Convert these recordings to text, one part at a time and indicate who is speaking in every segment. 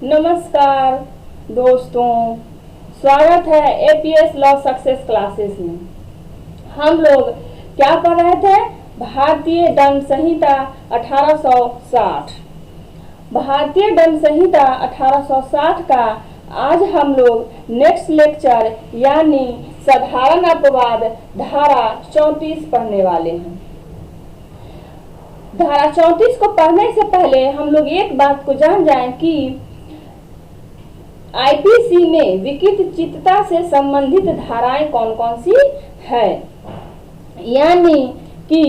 Speaker 1: नमस्कार दोस्तों, स्वागत है एपीएस लॉ सक्सेस क्लासेस में। हम लोग क्या पढ़ रहे थे? भारतीय दंड संहिता 1860। भारतीय दंड संहिता 1860 का आज हम लोग नेक्स्ट लेक्चर यानी साधारण अपवाद धारा 34 पढ़ने वाले हैं। धारा 34 को पढ़ने से पहले हम लोग एक बात को जान जाएं कि आईपीसी में विकृत चित्तता से संबंधित धाराएं कौन कौन सी है, यानी कि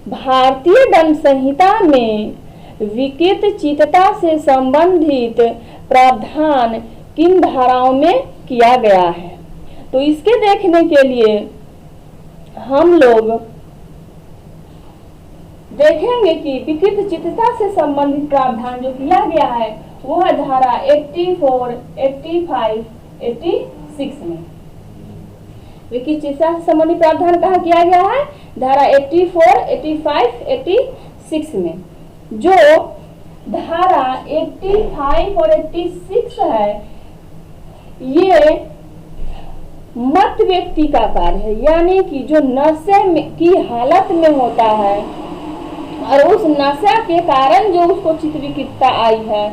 Speaker 1: भारतीय दंड संहिता में विकृत चित्तता से संबंधित प्रावधान किन धाराओं में किया गया है। तो इसके देखने के लिए हम लोग देखेंगे कि विकृत चित्तता से संबंधित प्रावधान जो किया गया है वो है धारा 84, 85, 86 में। विकृत चित्तता से संबंधित प्रावधान कहाँ किया गया है? धारा 84, 85, 86 में। जो धारा 85 और 86 है ये मत व्यक्ति का कार्य है, यानी कि जो नशे की हालत में होता है और उस नशा के कारण जो उसको चित्त विकृतता आई है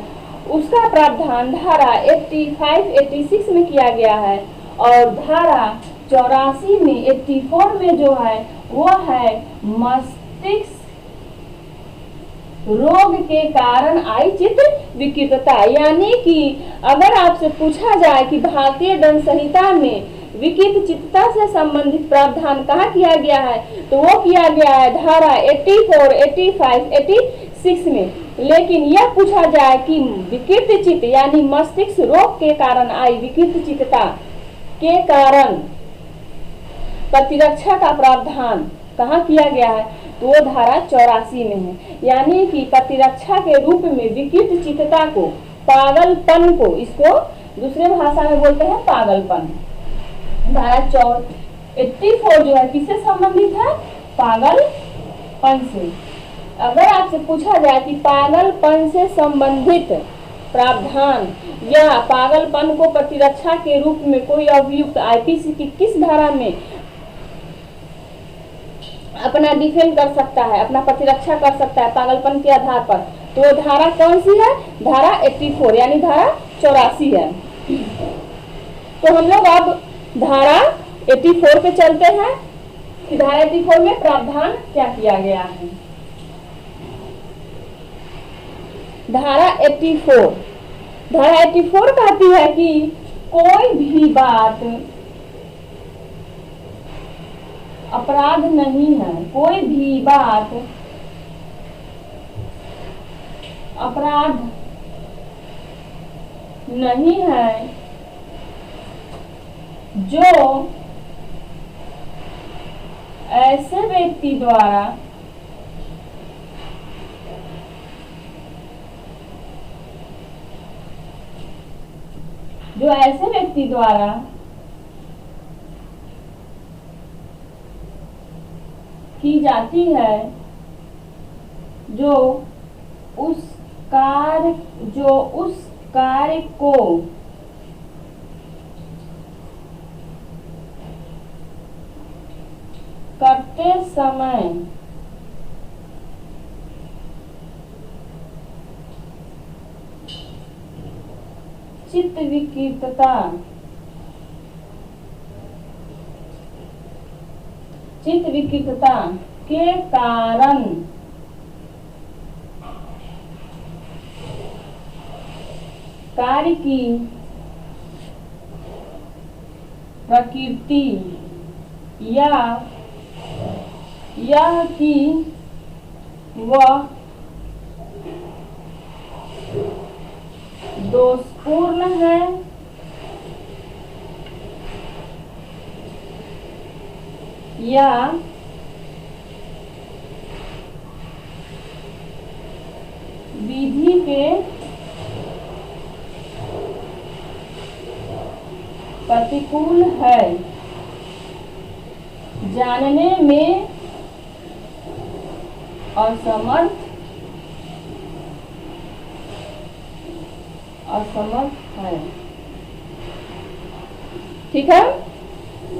Speaker 1: उसका प्रावधान धारा 85, 86 में किया गया है। और धारा 84 में 84 में जो है वो है मस्तिष्क रोग के कारण आई चित्त विकृतता। यानी कि अगर आपसे पूछा जाए कि भारतीय दंड संहिता में विकृत चित्तता से संबंधित प्रावधान कहाँ किया गया है, तो वो किया गया है धारा 84, 85, 86 में। लेकिन यह पूछा जाए कि विकृत चित्त यानी मस्तिष्क रोग के कारण आई विकृत चित्तता के कारण प्रतिरक्षा का प्रावधान कहाँ किया गया है, तो वो धारा 84 में है। यानी कि प्रतिरक्षा के रूप में विकृत चित्तता को, पागलपन को, इसको दूसरे भाषा में बोलते हैं पागलपन। धारा 84 जो है किससे संबंधित है? पागलपन से। अगर आपसे पूछा जाए कि पागलपन से संबंधित प्रावधान या पागलपन को प्रतिरक्षा के रूप में कोई अभियुक्त आईपीसी की किस धारा में अपना डिफेंड कर सकता है, अपना प्रतिरक्षा कर सकता है पागलपन के आधार पर, तो वो धारा कौन सी है? धारा 84 यानी धारा 84 है। तो हम लोग अब धारा 84 पे चलते हैं कि धारा 84 में प्रावधान क्या किया गया है। धारा 84 कहती है कि कोई भी बात अपराध नहीं है, कोई भी बात अपराध नहीं है जो ऐसे व्यक्ति द्वारा की जाती है, जो उस कार्य को करते समय चित्त विकृतता के कारण कार्य की प्रकृति या यह कि वह दोषपूर्ण है या विधि के प्रतिकूल है, जानने में असमर्थ है। ठीक है,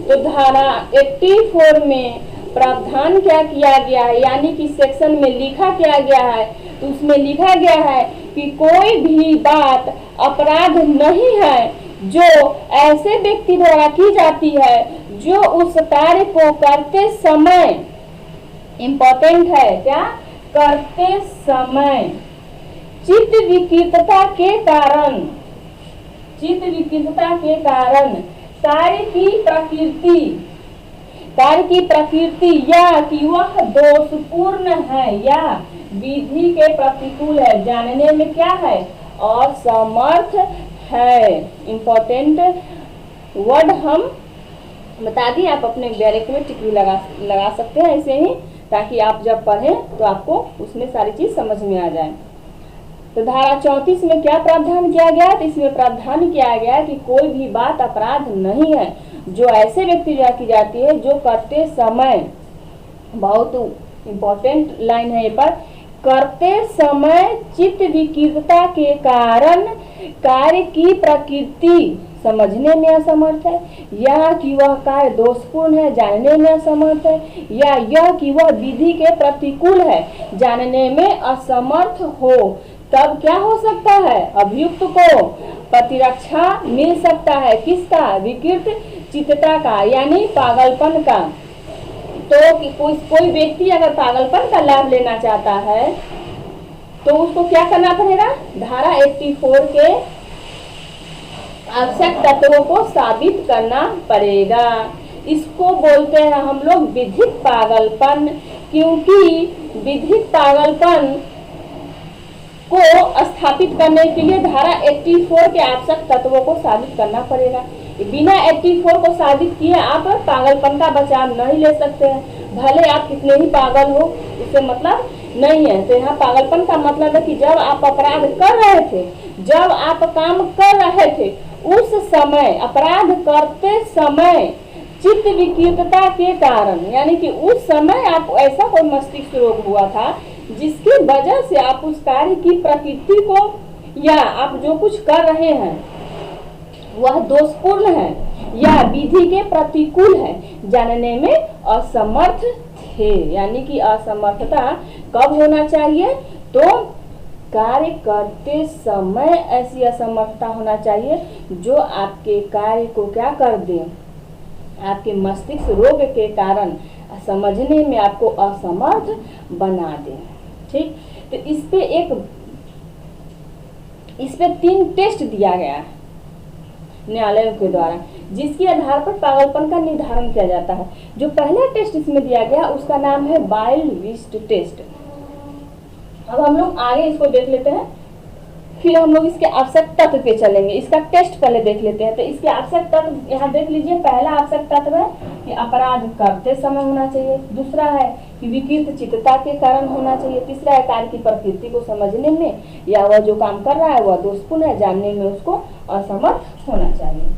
Speaker 1: तो धारा 84 में प्रावधान क्या किया गया है, यानी कि सेक्शन में लिखा क्या गया है, तो उसमें लिखा गया है कि कोई भी बात अपराध नहीं है जो ऐसे व्यक्ति द्वारा की जाती है जो उस कार्य को करते समय, इंपॉर्टेंट है क्या, करते समय चित्त विकृतता के कारण, चित्त विकृतता के कारण कार्य की प्रकृति या कि वह दोषपूर्ण है या विधि के प्रतिकूल है, जानने में क्या है, असमर्थ है। इंपॉर्टेंट वर्ड हम बता दिए, आप अपने डायरेक्ट में टिक भी लगा सकते हैं ऐसे ही, ताकि आप जब पढ़ें तो आपको उसमें सारी चीज समझ में आ जाए। तो धारा 34 में क्या प्रावधान किया गया, तो इसमें प्रावधान किया गया कि कोई भी बात अपराध नहीं है जो ऐसे व्यक्ति द्वारा की जाती है जो करते समय, बहुत इंपॉर्टेंट लाइन है ये पर, करते समय चित्त विकृतता के कारण कार्य की प्रकृति समझने में असमर्थ है, या कि वह कार्य दोषपूर्ण है जानने में असमर्थ है, या यह कि वह विधि के प्रतिकूल है जानने में असमर्थ हो, तब क्या हो सकता है, अभियुक्त को प्रतिरक्षा मिल सकता है। किसका, विकृत चित्तता का, यानी पागलपन का। तो कि कोई व्यक्ति अगर पागलपन का लाभ लेना चाहता है तो उसको क्या करना पड़ेगा, धारा 84 के आवश्यक तत्वों को साबित करना पड़ेगा। इसको बोलते हैं हम लोग विधिक पागलपन, क्योंकि विधिक पागलपन को स्थापित करने के लिए धारा 84 के आवश्यक तत्वों को साबित करना पड़ेगा। बिना 84 को साबित किए आप पागलपन का बचाव नहीं ले सकते हैं, भले आप कितने ही पागल हो, इससे मतलब नहीं है। तो यहाँ पागलपन का मतलब है कि जब आप अपराध कर रहे थे, जब आप काम कर रहे थे, उस समय, अपराध करते समय चित्त विकृतता के कारण, यानी कि उस समय आप ऐसा कोई मस्तिष्क रोग हुआ था जिसकी वजह से आप उस कार्य की प्रकृति को या आप जो कुछ कर रहे हैं वह दोषपूर्ण है या विधि के प्रतिकूल है जानने में असमर्थ थे। यानी कि असमर्थता कब होना चाहिए, तो कार्य करते समय ऐसी असमर्थता होना चाहिए जो आपके कार्य को क्या कर दे, आपके मस्तिष्क रोग के कारण समझने में आपको असमर्थ बना दे। ठीक, तो इस पे 3 टेस्ट दिया गया है न्यायालयों के द्वारा, जिसके आधार पर पागलपन का निर्धारण किया जाता है। जो पहला टेस्ट इसमें दिया गया उसका नाम है वाइल्ड-विस्ट टेस्ट। अब हम लोग आगे इसको देख लेते हैं, फिर हम लोग इसके आवश्यक तत्व पे चलेंगे। इसका टेस्ट पहले देख लेते हैं। तो इसके आवश्यक तत्व यहाँ देख लीजिए। पहला आवश्यक तत्व है कि अपराध करते समय होना चाहिए, दूसरा है कि विकृत चित्तता के कारण होना चाहिए, तीसरा है कार्य की प्रकृति को समझने में या वह जो काम कर रहा है वह दोषपूर्ण है जानने में उसको असमर्थ होना चाहिए।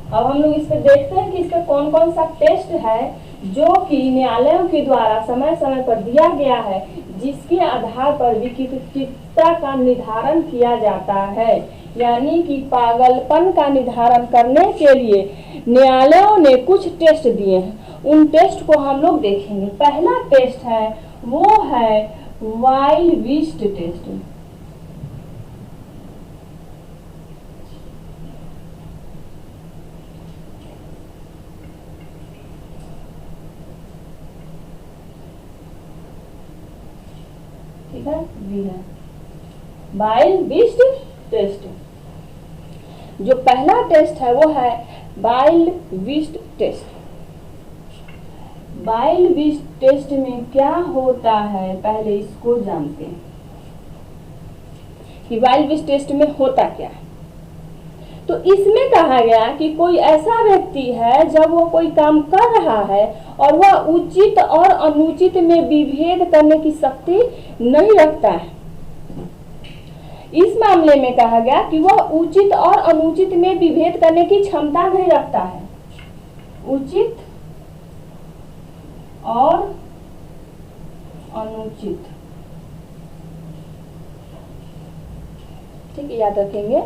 Speaker 1: अब हम लोग इस पे देखते हैं कि इस पे कौन कौन सा टेस्ट है जो कि न्यायालयों के द्वारा समय समय पर दिया गया है, जिसके आधार पर विकृतता का निर्धारण किया जाता है। यानी कि पागलपन का निर्धारण करने के लिए न्यायालयों ने कुछ टेस्ट दिए हैं, उन टेस्ट को हम लोग देखेंगे। पहला टेस्ट है वो है वाइल्ड-विस्ट टेस्ट। ठीक है, वाइल्ड-विस्ट टेस्ट। जो पहला टेस्ट है वो है वाइल्ड-विस्ट टेस्ट। वाइल्ड-विस्ट टेस्ट में क्या होता है, पहले इसको जानते हैं कि वाइल्ड-विस्ट टेस्ट में होता क्या है। तो इसमें कहा गया कि कोई ऐसा व्यक्ति है जब वो कोई काम कर रहा है और वह उचित और अनुचित में विभेद करने की शक्ति नहीं रखता है। इस मामले में कहा गया कि वह उचित और अनुचित में विभेद करने की क्षमता नहीं रखता है। उचित और अनुचित ठीक है, याद रखेंगे।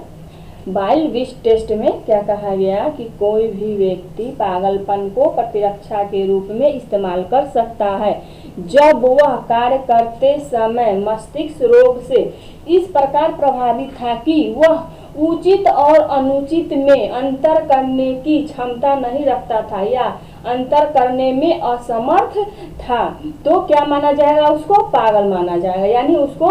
Speaker 1: वाइल्ड बीस्ट टेस्ट में क्या कहा गया कि कोई भी व्यक्ति पागलपन को प्रतिरक्षा के रूप में इस्तेमाल कर सकता है जब वह कार्य करते समय मस्तिष्क रोग से इस प्रकार प्रभावित था कि वह उचित और अनुचित में अंतर करने की क्षमता नहीं रखता था या अंतर करने में असमर्थ था। तो क्या माना जाएगा? उसको पागल माना जाएगा, यानी उसको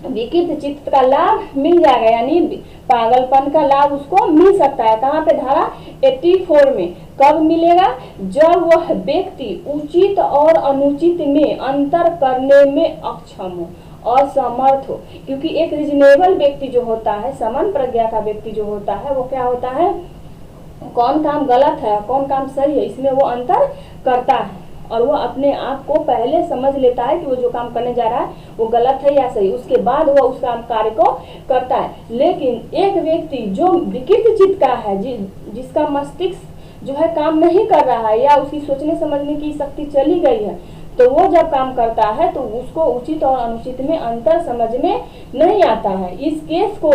Speaker 1: विकृत चित्त का लाभ मिल जाएगा, यानी पागलपन का लाभ उसको मिल सकता है। कहाँ पे? धारा 84 में। कब मिलेगा? जब वह व्यक्ति उचित और अनुचित में अंतर करने में अक्षम हो, असमर्थ हो। क्योंकि एक रीजनेबल व्यक्ति जो होता है, समान प्रज्ञा का व्यक्ति जो होता है, वो क्या होता है, कौन काम गलत है कौन काम सही है, इसमें वो अंतर करता है और वो अपने आप को पहले समझ लेता है कि वो जो काम करने जा रहा है वो गलत है या सही, उसके बाद वो उस काम कार्य को करता है। लेकिन एक व्यक्ति जो विकृत चित्त का है, जिसका मस्तिष्क जो है काम नहीं कर रहा है या उसकी सोचने समझने की शक्ति चली गई है, तो वो जब काम करता है तो उसको उचित और अनुचित में अंतर समझ में नहीं आता है। इस केस को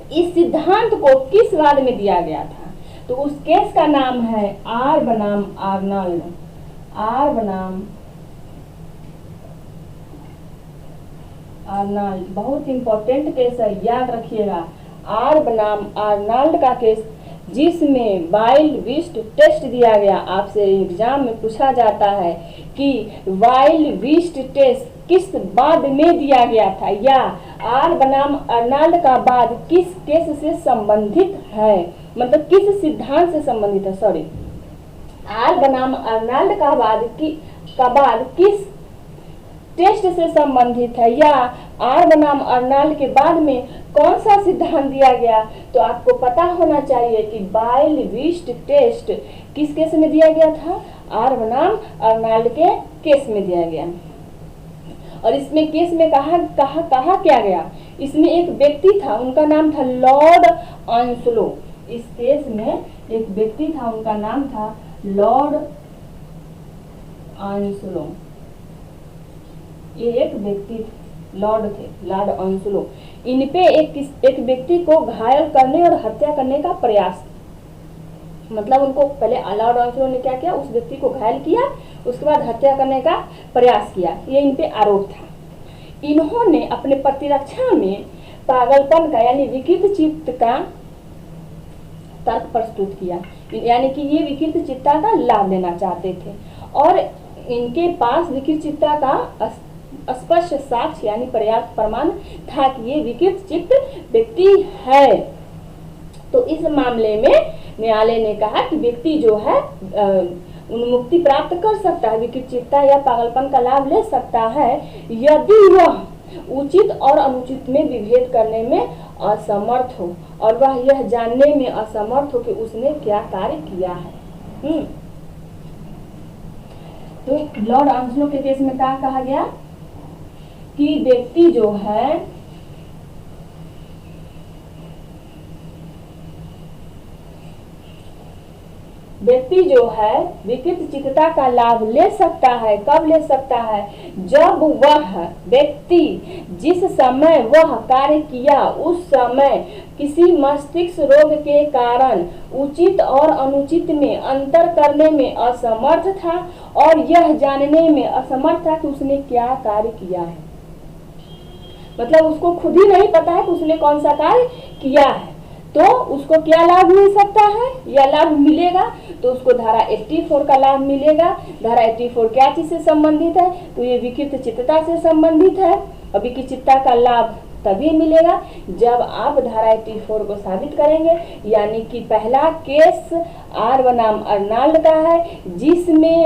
Speaker 1: इस सिद्धांत को किस वाद में दिया गया था? तो उस केस का नाम है आर बनाम आर्नल्ड। आर बनाम आर्नल्ड बहुत इंपॉर्टेंट केस है, याद रखिएगा। आर बनाम आर्नल्ड का केस, जिसमें वाइल्ड बीस्ट टेस्ट दिया गया। आपसे एग्जाम में पूछा जाता है कि वाइल्ड बीस्ट टेस्ट किस बाद में दिया गया था, या आर बनाम आर्नल्ड का बाद किस केस से संबंधित है, मतलब किस सिद्धांत से संबंधित है। सॉरी, आर बनाम आर्नल्ड का बाद किस टेस्ट से संबंधित है, या आर बनाम आर्नल्ड के बाद में कौन सा सिद्धांत दिया गया। तो आपको पता होना चाहिए कि वाइल्ड बीस्ट टेस्ट किस केस में दिया गया था? आर बनाम आर्नल्ड के केस में दिया गया। और इसमें केस में कहा क्या गया? इसमें एक व्यक्ति था, उनका नाम था लॉर्ड आंसलो। इस केस में एक व्यक्ति था, उनका नाम था लॉर्ड आंसलो। ये एक व्यक्ति लॉर्ड थे, लॉर्ड आंसलो। इन पे एक व्यक्ति को घायल करने और हत्या करने का प्रयास, मतलब उनको पहले लॉर्ड आंसलो ने क्या किया, उस व्यक्ति को घायल किया, उसके बाद हत्या करने का प्रयास किया। ये इन पे आरोप था। इन्होंने अपने प्रतिरक्षा में पागलपन का यानी विकृत चित्त का तर्क प्रस्तुत किया, यानी कि ये विकृत चित्ता का लाभ लेना चाहते थे और इनके पास विकृत चित्ता का स्पष्ट साक्ष्य यानी पर्याप्त प्रमाण था कि ये विकृत चित्त व्यक्ति है। तो इस मामले में न्यायालय ने कहा कि व्यक्ति जो है उन्मुक्ति प्राप्त कर सकता है, विकृत चित्ता या पागलपन का लाभ ले सकता है, यदि वह उचित और अनुचित में विभेद करने में असमर्थ हो और वह यह जानने में असमर्थ हो कि उसने क्या कार्य किया है। तो लॉर्ड आंसलो के केस में क्या कहा गया कि व्यक्ति जो है विकृत चित्तता का लाभ ले सकता है। कब ले सकता है? जब वह व्यक्ति जिस समय वह कार्य किया उस समय किसी मस्तिष्क रोग के कारण उचित और अनुचित में अंतर करने में असमर्थ था और यह जानने में असमर्थ था कि उसने क्या कार्य किया है। मतलब उसको खुद ही नहीं पता है कि उसने कौन सा कार्य किया है, तो उसको क्या लाभ मिल सकता है या लाभ मिलेगा? तो उसको धारा 84 का लाभ मिलेगा। धारा 84 क्या चीज से संबंधित है? तो ये विकृत चित्तता से संबंधित है। और विकृत चित्तता का लाभ तभी मिलेगा जब आप धारा 84 को साबित करेंगे, यानी कि पहला केस आर बनाम आर्नल्ड का है जिसमें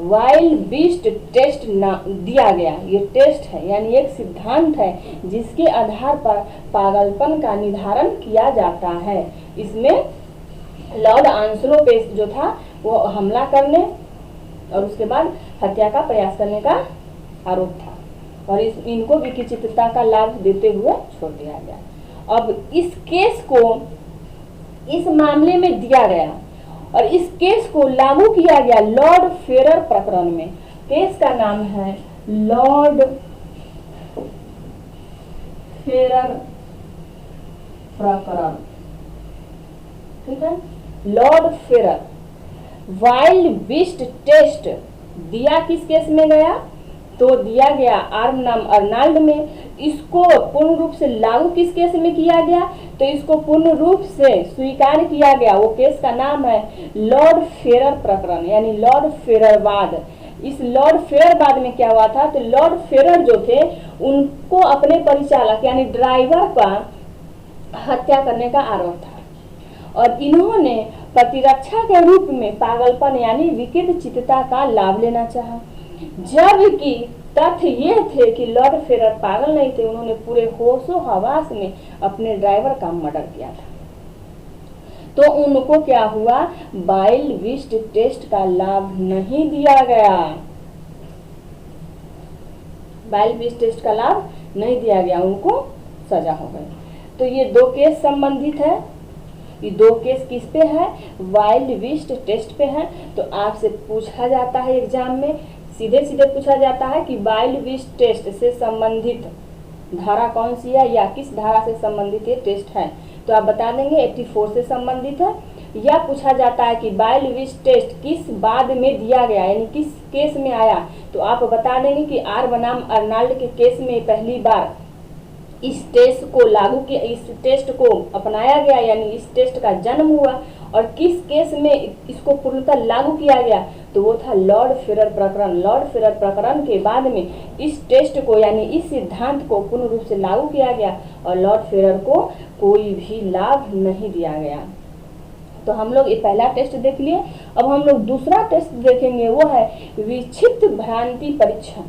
Speaker 1: वाइल्ड बीस्ट टेस्ट दिया गया। ये टेस्ट है यानी एक सिद्धांत है जिसके आधार पर पागलपन का निर्धारण किया जाता है। इसमें लॉर्ड आंसलो पे जो था वो हमला करने और उसके बाद हत्या का प्रयास करने का आरोप था और इनको विकृत चित्तता का लाभ देते हुए छोड़ दिया गया। अब इस केस को इस मामले में दिया गया और इस केस को लागू किया गया लॉर्ड फेरर प्रकरण में। केस का नाम है लॉर्ड फेरर प्रकरण, ठीक है। Lord Ferrer wild beast test दिया किस केस में गया, तो दिया गया आर्म नाम अर्नाल्ड में। इसको पूर्ण रूप से लागू किस केस में किया गया, तो इसको पूर्ण रूप से स्वीकार किया गया, वो केस का नाम है लॉर्ड फेरर प्रकरण, यानी लॉर्ड फेररवाद। इस लॉर्ड फेररवाद में क्या हुआ था, तो लॉर्ड फेरर जो थे उनको अपने परिचालक यानी ड्राइवर का हत्या करने का आरोप था और इन्होंने प्रतिरक्षा के रूप में पागलपन यानी विकृत चित्तता का लाभ लेना चाहा, जबकि तथ्य ये थे कि लॉर्ड फेरर पागल नहीं थे, उन्होंने पूरे होशो हवास में अपने ड्राइवर का मर्डर किया था। तो उनको क्या हुआ, वाइल्ड बीस्ट टेस्ट का लाभ नहीं दिया गया, वाइल्ड बीस्ट टेस्ट का लाभ नहीं दिया गया, उनको सजा हो गई। तो ये दो केस संबंधित है, ये दो केस किस पे है, वाइल्ड बीस्ट टेस्ट पे है। तो आपसे पूछा जाता है एग्जाम में, सीधे सीधे पूछा जाता है कि वाइल्ड बीस्ट टेस्ट से संबंधित धारा कौन सी है या किस धारा से संबंधित ये टेस्ट है, तो आप बता देंगे 84 से संबंधित है। या पूछा जाता है कि वाइल्ड बीस्ट टेस्ट किस बाद में दिया गया, यानी किस केस में आया, तो आप बता देंगे कि आर बनाम अर्नाल्ड के केस में पहली बार इस टेस्ट को लागू किया, इस टेस्ट को अपनाया गया, यानी इस टेस्ट का जन्म हुआ। और किस केस में इसको पूर्णतः लागू किया गया, तो वो था लॉर्ड फेरर प्रकरण। लॉर्ड फेरर प्रकरण के बाद में इस टेस्ट को यानी इस सिद्धांत को पूर्ण रूप से लागू किया गया और लॉर्ड फेरर को कोई भी लाभ नहीं दिया गया। तो हम लोग ये पहला टेस्ट देख लिए। अब हम लोग दूसरा टेस्ट देखेंगे, वो है विक्षिप्त भ्रांति परीक्षण।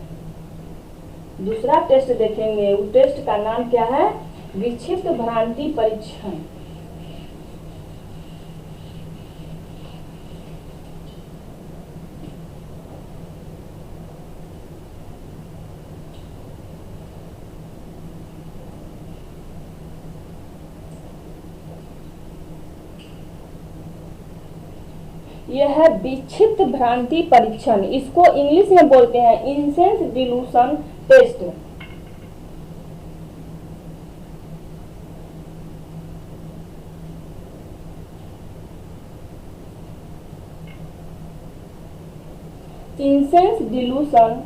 Speaker 1: दूसरा टेस्ट देखेंगे, उस टेस्ट का नाम क्या है, विक्षिप्त भ्रांति परीक्षण। यह है विक्षिप्त भ्रांति परीक्षण, इसको इंग्लिश में बोलते हैं insane delusion test. Insane delusion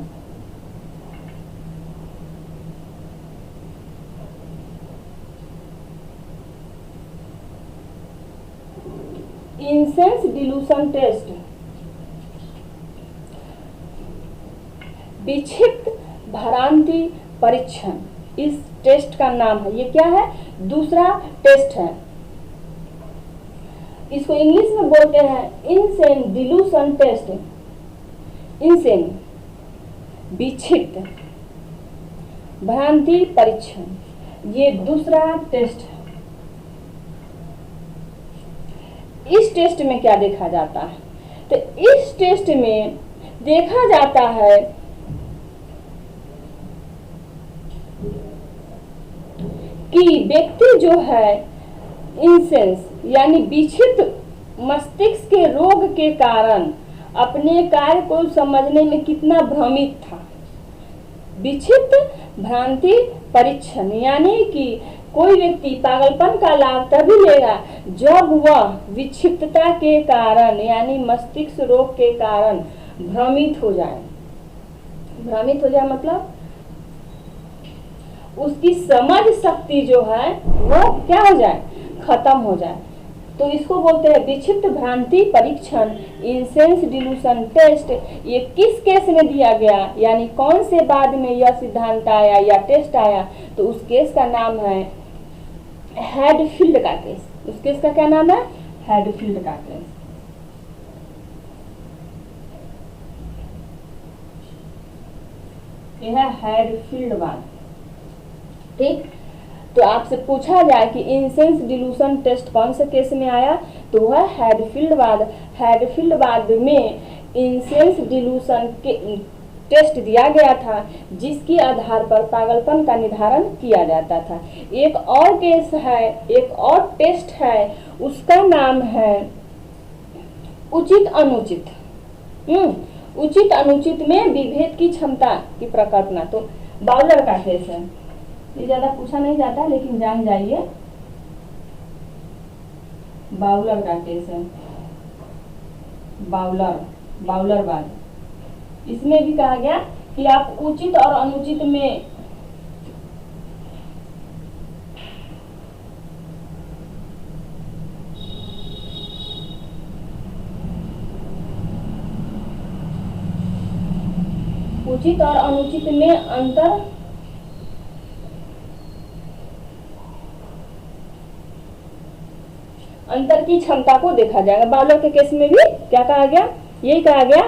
Speaker 1: insane delusion test, विक्षिप्त भ्रांति परीक्षण, इस टेस्ट का नाम है। ये क्या है, दूसरा टेस्ट है। इसको इंग्लिश में बोलते हैं इंसेन डिल्यूशन टेस्ट। इंसेन विक्षिप्त भ्रांति परीक्षण, ये दूसरा टेस्ट है। इस टेस्ट में क्या देखा जाता है, तो इस टेस्ट में देखा जाता है कि व्यक्ति जो है इंसेंस यानी विक्षिप्त मस्तिष्क के रोग के कारण अपने कार्य को समझने में कितना भ्रमित था। विक्षिप्त भ्रांति परीक्षण यानी कि कोई व्यक्ति पागलपन का लाभ तभी लेगा जब वह विक्षिप्तता के कारण यानी मस्तिष्क रोग के कारण भ्रमित हो जाए। भ्रमित हो जाए मतलब उसकी समझ शक्ति जो है वो क्या हो जाए, खत्म हो जाए। तो इसको बोलते हैं विक्षिप्त भ्रांति परीक्षण, इंसेंस डिल्यूशन टेस्ट। ये किस केस में दिया गया, यानी कौन से बाद में यह सिद्धांत आया या टेस्ट आया, तो उस केस का नाम है हैडफील्ड का केस। उस केस का क्या नाम है, हैडफील्ड का केस। यह है हैडफील्ड वाद, ठीक। तो आपसे पूछा जाए कि इंसेंस डिल्यूशन टेस्ट कौन से केस में आया, तो वह हैडफील्ड वाद। हैडफील्ड वाद में इंसेंस डिल्यूशन के टेस्ट दिया गया था जिसके आधार पर पागलपन का निर्धारण किया जाता था। एक और केस है, एक और टेस्ट है, उसका नाम है उचित अनुचित। उचित अनुचित में विभेद की क्षमता की प्रकल्पना, तो बाउलर का केस है। ये ज्यादा पूछा नहीं जाता लेकिन जान जाइए। बाउलर का केस है, बाउलरवाद। इसमें भी कहा गया कि आप उचित और अनुचित में उचित और अनुचित में अंतर की क्षमता को देखा जाएगा। बाउलर के केस में भी क्या कहा गया, यही कहा गया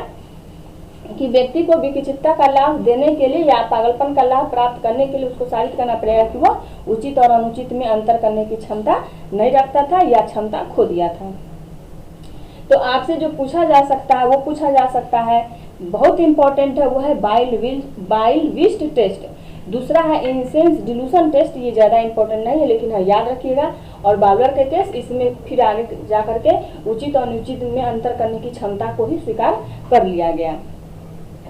Speaker 1: कि व्यक्ति को विकिचित्रता का लाभ देने के लिए या पागलपन का लाभ प्राप्त करने के लिए उसको साबित करना पड़ेगा कि वह उचित और अनुचित में अंतर करने की क्षमता नहीं रखता था या क्षमता खो दिया था। तो आपसे जो पूछा जा सकता है वो पूछा जा सकता है, बहुत इंपॉर्टेंट है, वो है बाइल विस्ट टेस्ट। दूसरा है इनसेंस डिल्यूशन टेस्ट, ये ज्यादा इंपॉर्टेंट नहीं है लेकिन है, याद रखिएगा। और बाउलर के केस, इसमें फिर आगे जा करके उचित और अनुचित में अंतर करने की क्षमता को ही स्वीकार कर लिया गया।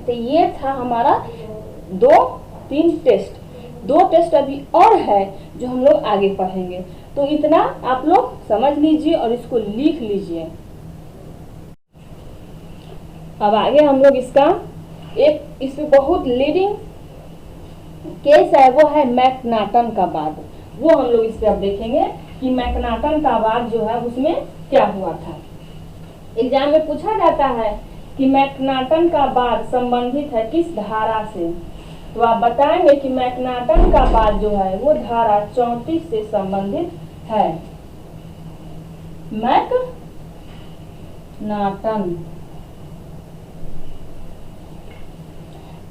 Speaker 1: तो ये था हमारा 2-3 टेस्ट। 2 टेस्ट अभी और है जो हम लोग आगे पढ़ेंगे। तो इतना आप लोग समझ लीजिए और इसको लिख लीजिए। अब आगे हम लोग इसमें बहुत लीडिंग केस है, वो है मैकनाटन का वाद। वो हम लोग इस पे अब देखेंगे कि मैकनाटन का वाद जो है उसमें क्या हुआ था। एग्जाम में पूछा जाता है कि मैकनाटन का वाद संबंधित है किस धारा से, तो आप बताएंगे कि मैकनाटन का वाद जो है वो धारा 34 से संबंधित है।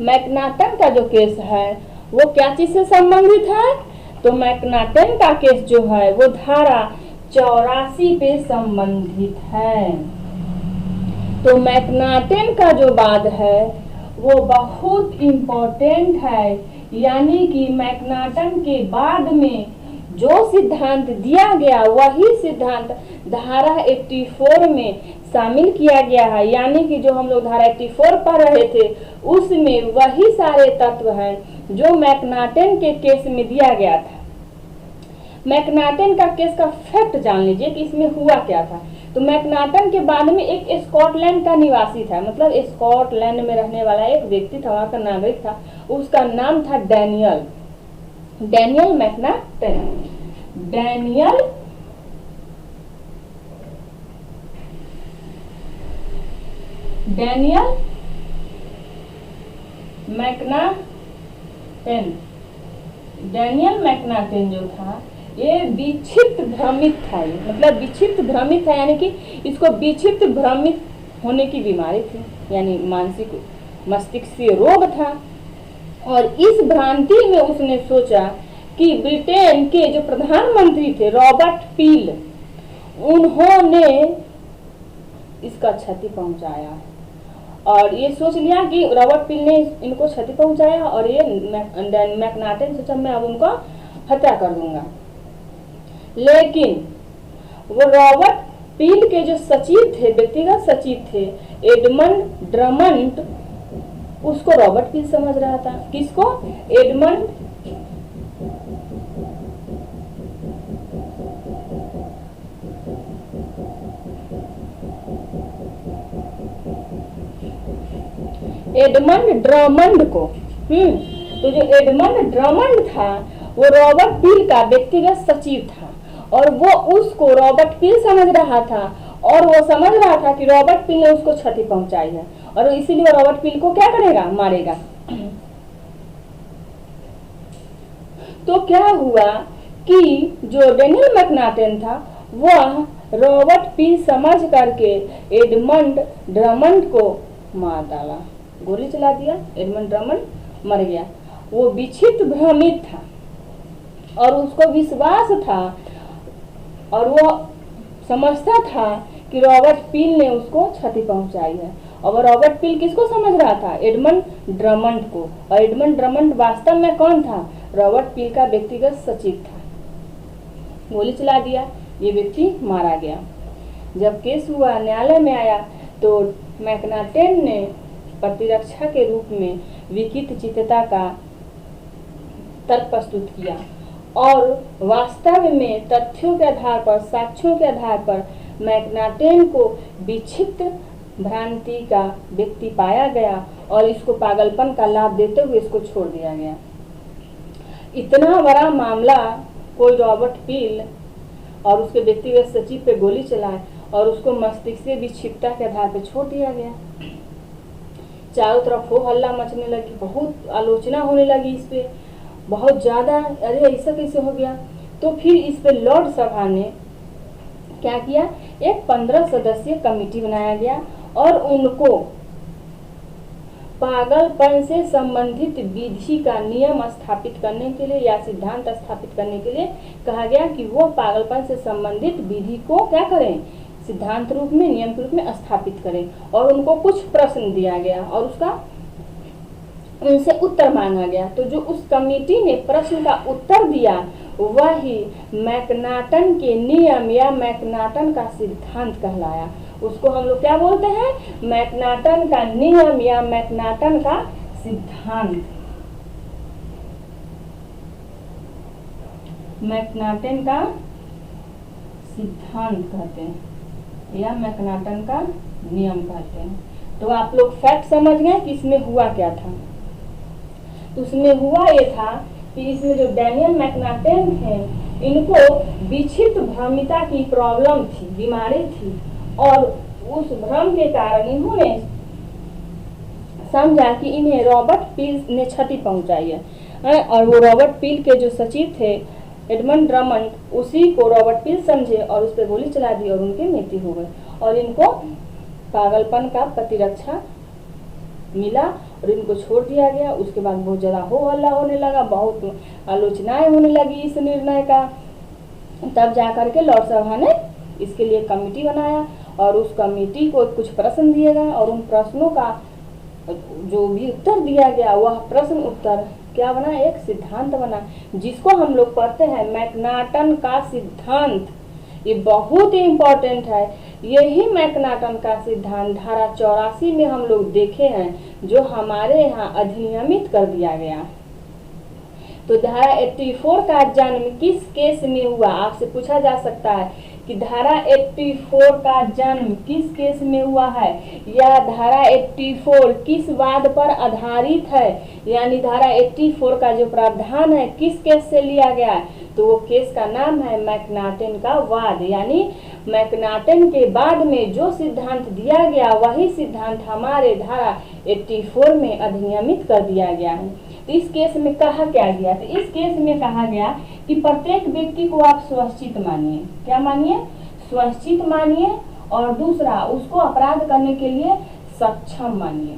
Speaker 1: मैकनाटन का जो केस है वो क्या चीज से संबंधित है, तो मैकनाटन का केस जो है वो धारा 84 पे संबंधित है। तो मैकनाटन का जो वाद है वो बहुत इम्पोर्टेंट है, यानी कि मैकनाटन के बाद में जो सिद्धांत दिया गया वही सिद्धांत धारा 84 में शामिल किया गया है। यानी कि जो हम लोग धारा 84 पढ़ रहे थे उसमें वही सारे तत्व हैं जो मैकनाटन के केस में दिया गया था। मैकनाटन का केस का फैक्ट जान लीजिए कि इसमें हुआ क्या था। तो मैकनाटन के बाद में एक स्कॉटलैंड का निवासी था, मतलब स्कॉटलैंड में रहने वाला एक व्यक्ति था, वहां का नागरिक था, उसका नाम था डैनियल मैकनाटन। डैनियल मैकनाटन जो था ये विक्षिप्त भ्रमित था। मतलब विक्षिप्त भ्रमित था यानी कि इसको विक्षिप्त भ्रमित होने की बीमारी थी, यानी मानसिक मस्तिष्कीय रोग था। और इस भ्रांति में उसने सोचा कि ब्रिटेन के जो प्रधानमंत्री थे रॉबर्ट पील, उन्होंने इसका क्षति पहुंचाया और ये सोच लिया कि रॉबर्ट पील ने इनको क्षति पहुंचाया और ये मैकनाटन सोचा मैं अब उनको हत्या कर दूंगा। लेकिन वो रॉबर्ट पील के जो सचिव थे, व्यक्तिगत सचिव थे एडमंड ड्रमंड, उसको रॉबर्ट पील समझ रहा था। किसको? एडमंड ड्रमंड को। तो जो एडमंड ड्रमंड था वो रॉबर्ट पील का व्यक्तिगत सचिव था और वो उसको रॉबर्ट पील समझ रहा था और वो समझ रहा था कि रॉबर्ट पील ने उसको क्षति पहुंचाई है और इसीलिए वो रॉबर्ट पील को क्या करेगा, मारेगा। तो क्या हुआ कि जो डैनियल मैकनाटन था वह रॉबर्ट पील समझ करके एडमंड ड्रमंड को मार डाला, गोली चला दिया। एडमंड ड्रमंड मर गया। वो विक्षिप्त भ्रमित था और उसको विश्वास था और वो समझता था कि रॉबर्ट पील ने उसको क्षति पहुंचाई है। और रॉबर्ट पील किसको समझ रहा था? एडमंड ड्रमंड को। और एडमंड ड्रमंड वास्तव में कौन था? रॉबर्ट पील का व्यक्तिगत सचिव था। गोली चला दिया, ये व्यक्ति मारा गया। जब केस हुआ, न्यायालय में आया, तो मैकनाटन ने प्रतिरक्षा के रूप में विकित चित्तता का तर्क प्रस्तुत किया और वास्तव में तथ्यों के आधार पर, साक्ष्यों के आधार पर मैकनाटेन को विक्षिप्त भ्रांति का व्यक्ति पाया गया और इसको पागलपन का लाभ देते हुए इसको छोड़ दिया गया। इतना बड़ा मामला कोई रॉबर्ट पील और उसके व्यक्तिगत सचिव पे गोली चलाए और उसको मस्तिष्क से विक्षिप्तता के आधार पर छोड़ दिया गया। चारों तरफ हो हल्ला मचने लगी, बहुत आलोचना होने लगी इस पे, बहुत ज़्यादा, अरे ऐसा कैसे हो गया। तो फिर इस पे लॉर्ड सभा ने क्या किया, एक 15 सदस्यीय कमेटी बनाया गया और उनको पागलपन से संबंधित विधि का नियम स्थापित करने के लिए या सिद्धांत स्थापित करने के लिए कहा गया कि वो पागलपन से संबंधित विधि को क्या करें, सिद्धांत रूप में, नियम के रूप में स्थापित करें। और उनको कुछ प्रश्न दिया गया और उसका उनसे उत्तर मांगा गया। तो जो उस कमेटी ने प्रश्न का उत्तर दिया वही मैकनाटन के नियम या मैकनाटन का सिद्धांत कहलाया। उसको हम लोग क्या बोलते हैं, मैकनाटन का नियम या मैकनाटन का सिद्धांत। मैकनाटन का सिद्धांत कहते हैं या मैकनाटन का नियम कहते हैं। तो आप लोग फैक्ट समझ गए कि इसमें हुआ क्या था। तो उसमें हुआ ये था कि इसमें जो डैनियल मैकनाटन थे इनको विक्षिप्त भ्रमिता की प्रॉब्लम थी, बीमारी थी और उस भ्रम के कारण इन्होंने समझा कि इन्हें रॉबर्ट पील ने क्षति पहुंचाई है और वो रॉबर्ट पील के जो सचिव थे एडमंड ड्रमंड, उसी को रॉबर्ट पील समझे और उस पर गोली चला दी और उनकी मृत्यु हो गई और इनको पागलपन का प्रतिरक्षा मिला और इनको छोड़ दिया गया। उसके बाद बहुत ज़्यादा हो हल्ला होने लगा, बहुत आलोचनाएं होने लगी इस निर्णय का। तब जाकर के लॉर्ड सभा ने इसके लिए कमेटी बनाया और उस कमेटी को कुछ प्रश्न दिए गए और उन प्रश्नों का जो भी उत्तर दिया गया वह प्रश्न उत्तर क्या बना, एक सिद्धांत बना जिसको हम लोग पढ़ते हैं मैकनाटन का सिद्धांत। ये बहुत ही इम्पोर्टेंट है। यही मैकनाटन का सिद्धांत धारा 84 में हम लोग देखे हैं जो हमारे यहाँ अधिनियमित कर दिया गया। तो धारा 84 का जन्म किस केस में हुआ, आपसे पूछा जा सकता है कि धारा 84 का जन्म किस केस में हुआ है या धारा 84 किस वाद पर आधारित है, यानी धारा 84 का जो प्रावधान है किस केस से लिया गया है। तो वो केस का नाम है मैकनाटन का वाद, यानी मैकनाटन के बाद में जो सिद्धांत दिया गया वही सिद्धांत हमारे धारा 84 में अधिनियमित कर दिया गया है। तो इस केस में कहा क्या गया, तो इस केस में कहा गया कि प्रत्येक व्यक्ति को आप सुरक्षित मानिए, क्या मानिए, सुरक्षित मानिए और दूसरा उसको अपराध करने के लिए सक्षम मानिए।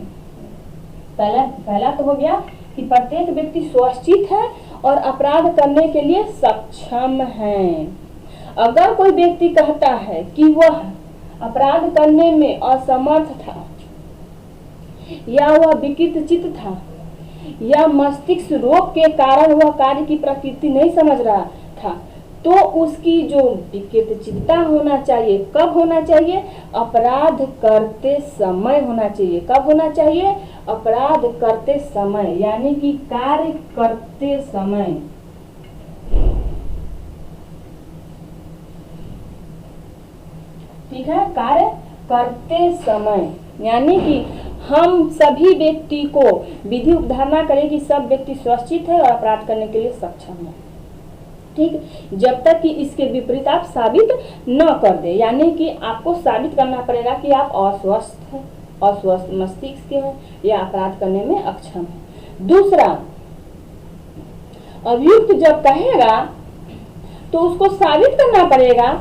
Speaker 1: पहला तो हो गया कि प्रत्येक व्यक्ति सुरक्षित है और अपराध करने के लिए सक्षम है। अगर कोई व्यक्ति कहता है कि वह अपराध करने में असमर्थ था या वह विकृत चित्त था या मस्तिष्क रोग के कारण वह कार्य की प्रकृति नहीं समझ रहा था, तो उसकी जो विकृत चित्तता होना चाहिए, कब होना चाहिए, अपराध करते समय होना चाहिए। कब होना चाहिए, अपराध करते समय, यानी कि कार्य करते समय। ठीक है, कार्य करते समय, यानी कि हम सभी व्यक्ति को विधि उपधारणा करें कि सब व्यक्ति सुरक्षित है और अपराध करने के लिए सक्षम है। ठीक, जब तक कि इसके विपरीत आप साबित न कर दे, यानी कि आपको साबित करना पड़ेगा कि आप अस्वस्थ हैं, अस्वस्थ मस्तिष्क के हैं या अपराध करने में अक्षम है। दूसरा, अभियुक्त जब कहेगा तो उसको साबित करना पड़ेगा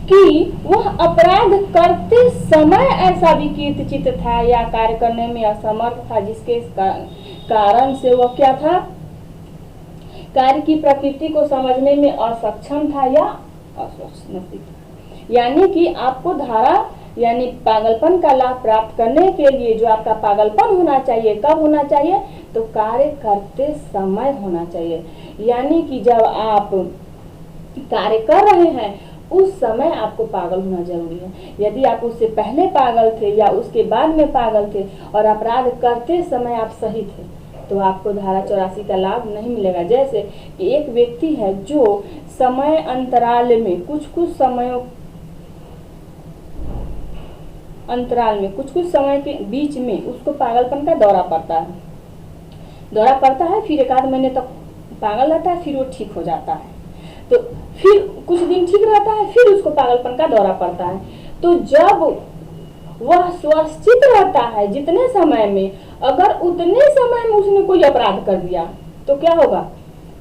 Speaker 1: कि वह अपराध करते समय ऐसा विकृत चित्त था या कार्य करने में असमर्थ था जिसके कारण से वह क्या था, कार्य की प्रकृति को समझने में असक्षम था या अस्वस्थ मस्तिष्क। यानी कि आपको धारा यानी पागलपन का लाभ प्राप्त करने के लिए जो आपका पागलपन होना चाहिए, कब होना चाहिए, तो कार्य करते समय होना चाहिए। यानी कि जब आप कार्य कर रहे हैं उस समय आपको पागल होना जरूरी है। यदि आप उससे पहले पागल थे या उसके बाद में पागल थे और अपराध करते समय आप सही थे तो आपको धारा 84 का लाभ नहीं मिलेगा। जैसे कि एक व्यक्ति है जो समय अंतराल में कुछ कुछ समय के बीच में उसको पागलपन का दौरा पड़ता है, फिर एक आध महीने तक पागल रहता है, फिर वो ठीक हो जाता है, तो फिर कुछ दिन ठीक रहता है, फिर उसको पागलपन का दौरा पड़ता है। तो जब वह स्वस्थित रहता है जितने समय में, अगर उतने समय में उसने कोई अपराध कर दिया तो क्या होगा,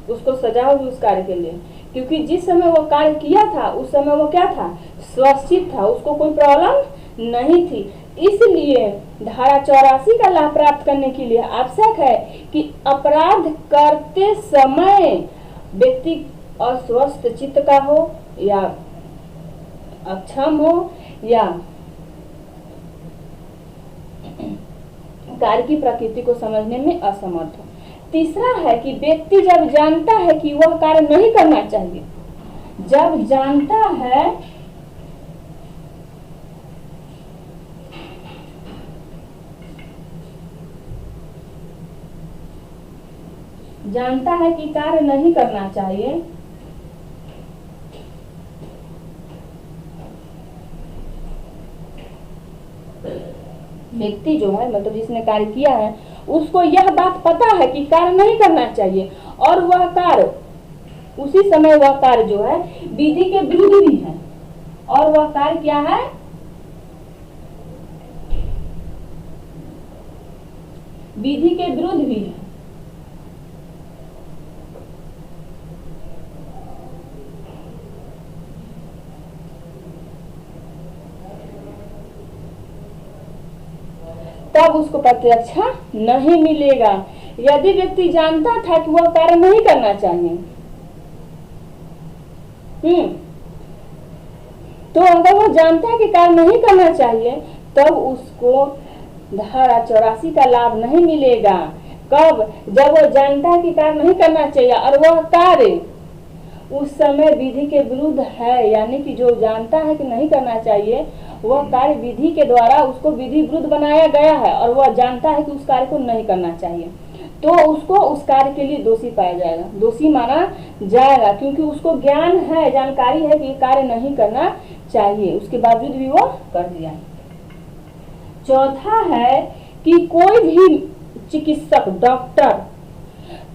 Speaker 1: उसको सजा होगी उस कार्य के लिए, क्योंकि जिस समय वो कार्य किया था उस समय वो क्या था, स्वस्थित था, उसको कोई प्रॉब्लम नहीं थी। इसलिए धारा 84 का लाभ प्राप्त करने के लिए आवश्यक है कि अपराध करते समय व्यक्ति अस्वस्थ चित्त का हो या अक्षम हो या कार्य की प्रकृति को समझने में असमर्थ हो। तीसरा है कि व्यक्ति जब जानता है कि वह कार्य नहीं करना चाहिए, जब जानता है कि कार्य नहीं करना चाहिए, व्यक्ति जो है मतलब जिसने कार्य किया है उसको यह बात पता है कि कार्य नहीं करना चाहिए, और वह कार्य उसी समय वह कार्य जो है विधि के विरुद्ध भी है, और वह कार्य क्या है, विधि के विरुद्ध भी है। तब उसको प्रत्यक्ष नहीं मिलेगा। यदि व्यक्ति जानता था कि वह कार्य नहीं करना चाहिए, तो अगर वह जानता है कि कार्य नहीं करना चाहिए तब उसको धारा 84 का लाभ नहीं मिलेगा। कब, जब वह जानता है कि कार्य नहीं करना चाहिए और वह कार्य उस समय विधि के विरुद्ध है, यानी कि जो जानता है कि नहीं करना चाहिए वह कार्य विधि के द्वारा उसको विधि विरुद्ध बनाया गया है और वह जानता है कि उस कार्य को नहीं करना चाहिए, तो उसको उस कार्य के लिए दोषी पाया जाएगा, दोषी माना जाएगा, क्योंकि उसको ज्ञान है, जानकारी है कि कार्य नहीं करना चाहिए, उसके बावजूद भी वो कर दिया। चौथा है कि कोई भी चिकित्सक, डॉक्टर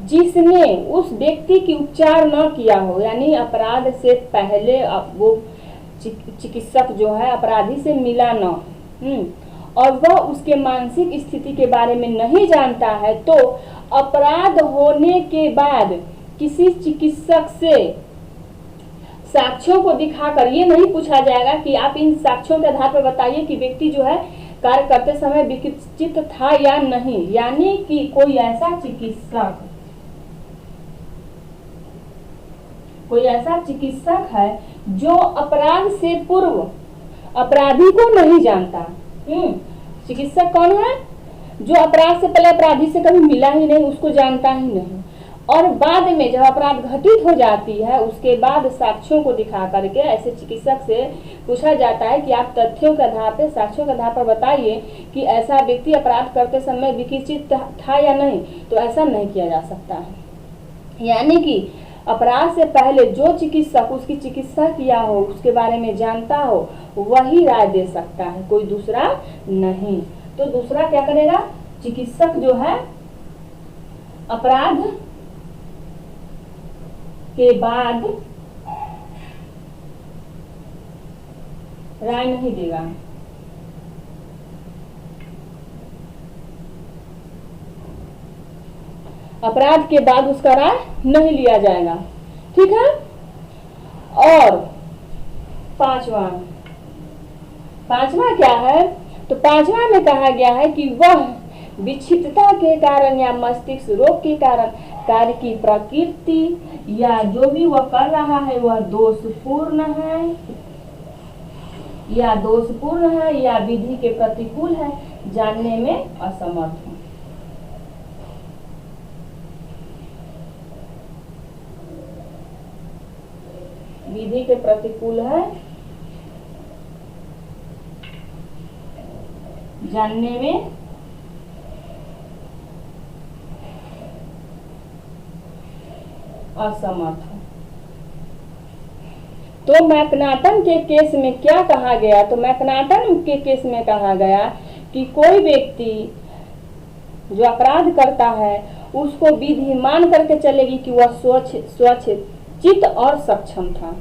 Speaker 1: जिसने उस व्यक्ति की उपचार न किया हो, यानी अपराध से पहले वो चिकित्सक जो है अपराधी से मिला न, और वह उसके मानसिक स्थिति के बारे में नहीं जानता है, तो अपराध होने के बाद किसी चिकित्सक से साक्ष्यों को दिखाकर ये नहीं पूछा जाएगा कि आप इन साक्ष्यों के आधार पर बताइए कि व्यक्ति जो है कार्य करते समय विकसित था या नहीं, यानी कि कोई ऐसा चिकित्सक है जो अपराध से पूर्व अपराधी को नहीं जानता। चिकित्सक कौन है, जो अपराध से पहले अपराधी से कभी मिला ही नहीं, उसको जानता ही नहीं, और बाद में जब अपराध घटित हो जाती है उसके बाद साक्ष्यों को दिखा करके ऐसे चिकित्सक से पूछा जाता है कि आप तथ्यों के आधार पर, साक्ष्यों के आधार पर बताइए कि ऐसा व्यक्ति अपराध करते समय विकसित था या नहीं, तो ऐसा नहीं किया जा सकता है। यानी कि अपराध से पहले जो चिकित्सक उसकी चिकित्सा किया हो, उसके बारे में जानता हो, वही राय दे सकता है, कोई दूसरा नहीं। तो दूसरा क्या करेगा, चिकित्सक जो है अपराध के बाद राय नहीं देगा। अपराध के बाद उसका राय नहीं लिया जाएगा, ठीक है। और पांचवा क्या है, तो पांचवा में कहा गया है कि वह विक्षिप्तता के कारण या मस्तिष्क रोग के कारण कार्य की प्रकृति या जो भी वह कर रहा है वह दोषपूर्ण है या विधि के प्रतिकूल है, जानने में असमर्थ है। विधि के प्रतिकूल है, जानने में असमर्थ। तो मैकनाटन के केस में क्या कहा गया? तो मैकनाटन के केस में कहा गया कि कोई व्यक्ति जो अपराध करता है उसको विधि मान करके चलेगी कि वह स्वच्छ चित और सक्षम था,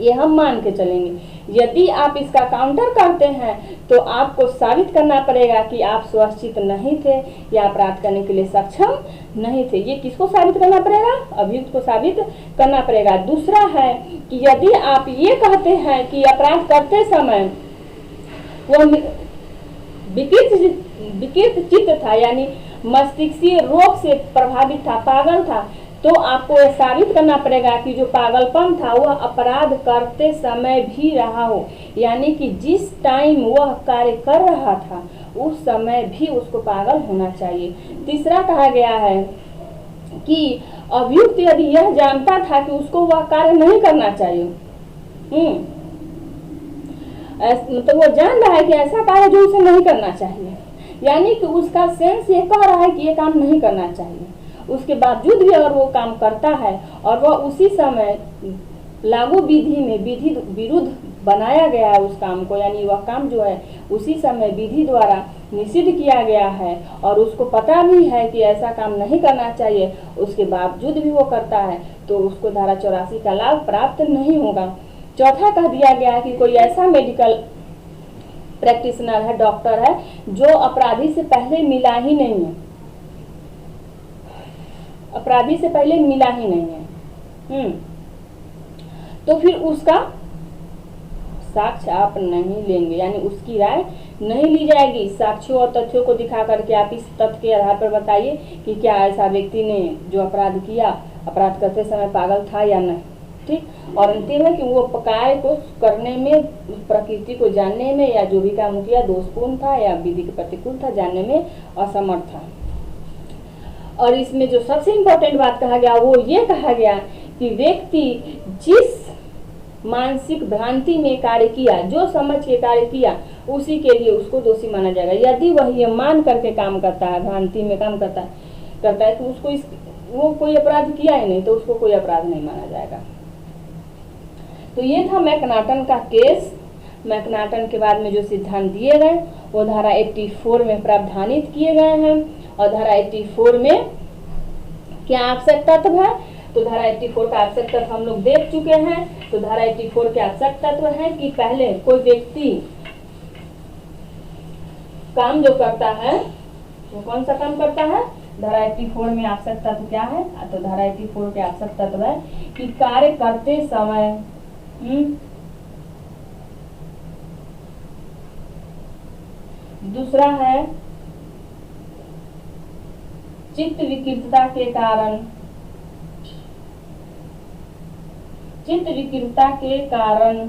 Speaker 1: ये हम मान के चलेंगे। यदि आप इसका काउंटर करते हैं तो आपको साबित करना पड़ेगा कि आप स्वचित नहीं थे या अपराध करने के लिए सक्षम नहीं थे। ये किसको साबित करना पड़ेगा? अभियुक्त को साबित करना पड़ेगा। दूसरा है कि यदि आप ये कहते हैं कि अपराध करते समय वह विकृत चित्त था, यानी मस्तिष्कीय रोग से प्रभावित था, पागल था, तो आपको यह साबित करना पड़ेगा कि जो पागलपन था वह अपराध करते समय भी रहा हो, यानी कि जिस टाइम वह कार्य कर रहा था उस समय भी उसको पागल होना चाहिए। तीसरा कहा गया है कि अभियुक्त यदि यह जानता था कि उसको वह कार्य नहीं करना चाहिए, मतलब वो जान रहा है कि ऐसा कार्य जो उसे नहीं करना चाहिए, यानी कि उसका सेंस ये कह रहा है कि ये काम नहीं करना चाहिए, उसके बावजूद भी अगर वो काम करता है और वह उसी समय लागू विधि में विधि विरुद्ध बनाया गया है उस काम को, यानी वह काम जो है उसी समय विधि द्वारा निषिद्ध किया गया है और उसको पता भी है कि ऐसा काम नहीं करना चाहिए, उसके बावजूद भी वो करता है, तो उसको धारा 84 का लाभ प्राप्त नहीं होगा। चौथा कह दिया गया है कि कोई ऐसा मेडिकल प्रैक्टिशनर है, डॉक्टर है, जो अपराधी से पहले मिला ही नहीं है, अपराधी से पहले मिला ही नहीं है, तो फिर उसका साक्ष्य आप नहीं लेंगे, यानी उसकी राय नहीं ली जाएगी। साक्ष्यों और तथ्यों को दिखा करके आप इस तथ्य के आधार पर बताइए कि क्या ऐसा व्यक्ति ने जो अपराध किया अपराध करते समय पागल था या नहीं। ठीक। और अंतिम है कि वो कार्य को करने में, प्रकृति को जानने में, या जो भी काम किया दोषपूर्ण था या विधि के प्रतिकूल था, जानने में असमर्थ था। और इसमें जो सबसे इम्पोर्टेंट बात कहा गया वो ये कहा गया कि व्यक्ति जिस मानसिक भ्रांति में कार्य किया, जो समझ के कार्य किया, उसी के लिए उसको दोषी माना जाएगा। यदि वह ये मान करके काम करता है, भ्रांति में काम करता है तो उसको वो कोई अपराध किया ही नहीं, तो उसको कोई अपराध नहीं माना जाएगा। तो ये था मैकनाटन का केस। मैकनाटन के बाद में जो सिद्धांत दिए गए वो धारा 84 में प्रावधानित किए गए हैं। और धारा 84 में क्या आवश्यक तत्व है? तो धारा 84 का आवश्यक तत्व हम लोग देख चुके हैं। तो धारा 84 के आवश्यक तत्व है कि पहले कोई व्यक्ति काम जो करता है वो कौन सा काम करता है? धारा 84 में आवश्यक तत्व क्या है? तो धारा 84 के आवश्यक तत्व है कि कार्य करते समय दूसरा है चित्त विकृतता के कारण, चित्त विकृतता के कारण।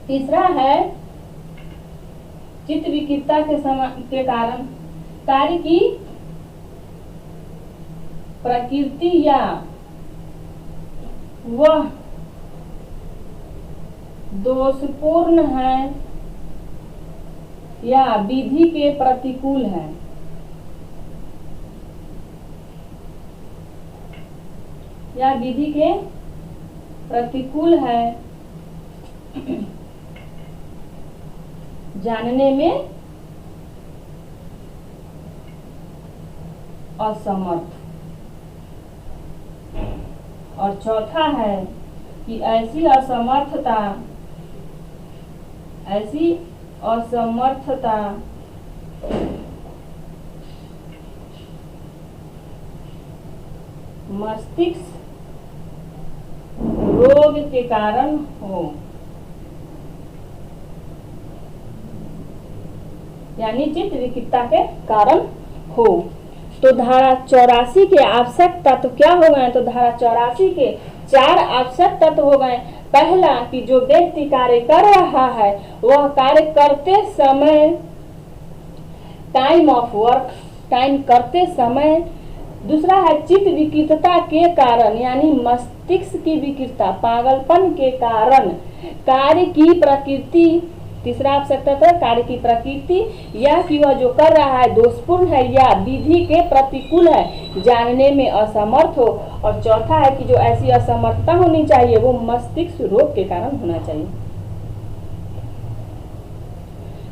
Speaker 1: तीसरा है चित्त विकृतता के कारण कार्य की प्रकृति या वह दोषपूर्ण है या विधि के प्रतिकूल है। या विधि के प्रतिकूल है, जानने में असमर्थ। और चौथा है कि ऐसी असमर्थता मस्तिष्क रोग के कारण हो, यानी चित्त विकृतता के कारण हो। तो धारा 84 के आवश्यक तत्व क्या हो गए? तो धारा 84 के 4 आवश्यक तत्व हो गए। पहला कि जो व्यक्ति कार्य कर रहा है वह कार्य करते समय टाइम ऑफ वर्क, टाइम करते समय। दूसरा है चित्त विकृतता के कारण, यानी मस्तिष्क की विकृतता, पागलपन के कारण कार्य की प्रकृति तीसरा आवश्यकता था कार्य की प्रकृति, या कि वह जो कर रहा है दोषपूर्ण है या विधि के प्रतिकूल है, जानने में असमर्थ हो। और चौथा है कि जो ऐसी असमर्थता होनी चाहिए वो मस्तिष्क रोग के कारण होना चाहिए।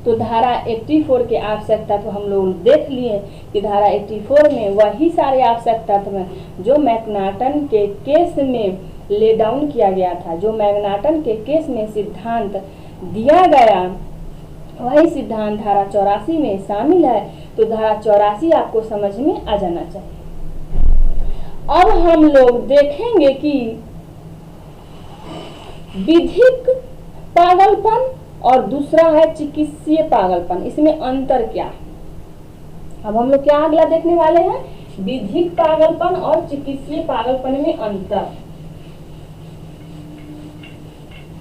Speaker 1: तो धारा 84 के आवश्यक तत्व हम लोग देख लिए कि धारा 84 में वही सारे आवश्यक तत्व जो मैकनाटन के केस में ले डाउन किया गया था, जो मैकनाटन के केस में सिद्धांत दिया गया, वही सिद्धांत धारा 84 में शामिल है। तो धारा 84 आपको समझ में आ जाना चाहिए। अब हम लोग देखेंगे कि विधिक पागलपन और दूसरा है चिकित्सीय पागलपन, इसमें अंतर क्या है। अब हम लोग क्या अगला देखने वाले हैं, विधिक पागलपन और चिकित्सीय पागलपन में अंतर।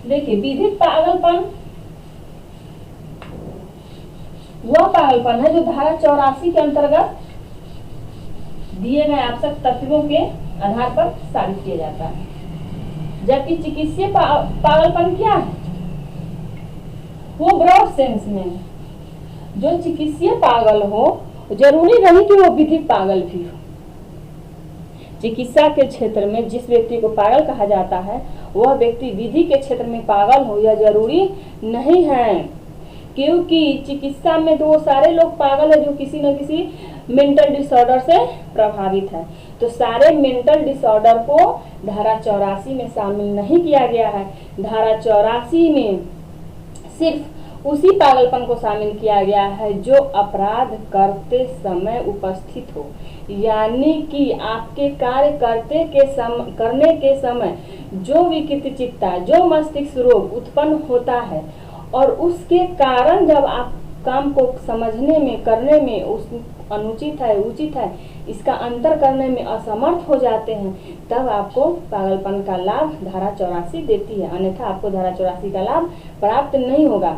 Speaker 1: देखिए, विधिक पागलपन वह पागलपन है जो धारा 84 के अंतर्गत दिए गए आवश्यक तत्वों के आधार पर साबित किया जाता है, जबकि चिकित्सीय पागलपन क्या है, वो ब्रॉड सेंस में जो चिकित्सीय पागल हो, जरूरी नहीं कि वो विधिक पागल भी हो। चिकित्सा के क्षेत्र में जिस व्यक्ति को पागल कहा जाता है वह व्यक्ति विधि के क्षेत्र में पागल हो यह जरूरी नहीं है, क्योंकि चिकित्सा में तो वो सारे लोग पागल है जो किसी न किसी मेंटल डिसऑर्डर से प्रभावित है। तो सारे मेंटल डिसऑर्डर को धारा 84 में शामिल नहीं किया गया है। धारा 84 में सिर्फ उसी पागलपन को शामिल किया गया है जो अपराध करते समय उपस्थित हो, यानी कि आपके कार्य करने के समय जो विकृतिचित्ता, जो मस्तिष्क रोग उत्पन्न होता है और उसके कारण जब आप काम को समझने में, करने में उस अनुचित है, उचित है, इसका अंतर करने में असमर्थ हो जाते हैं, तब आपको पागलपन का लाभ धारा 84 देती है, अन्यथा आपको धारा 84 का लाभ प्राप्त नहीं होगा।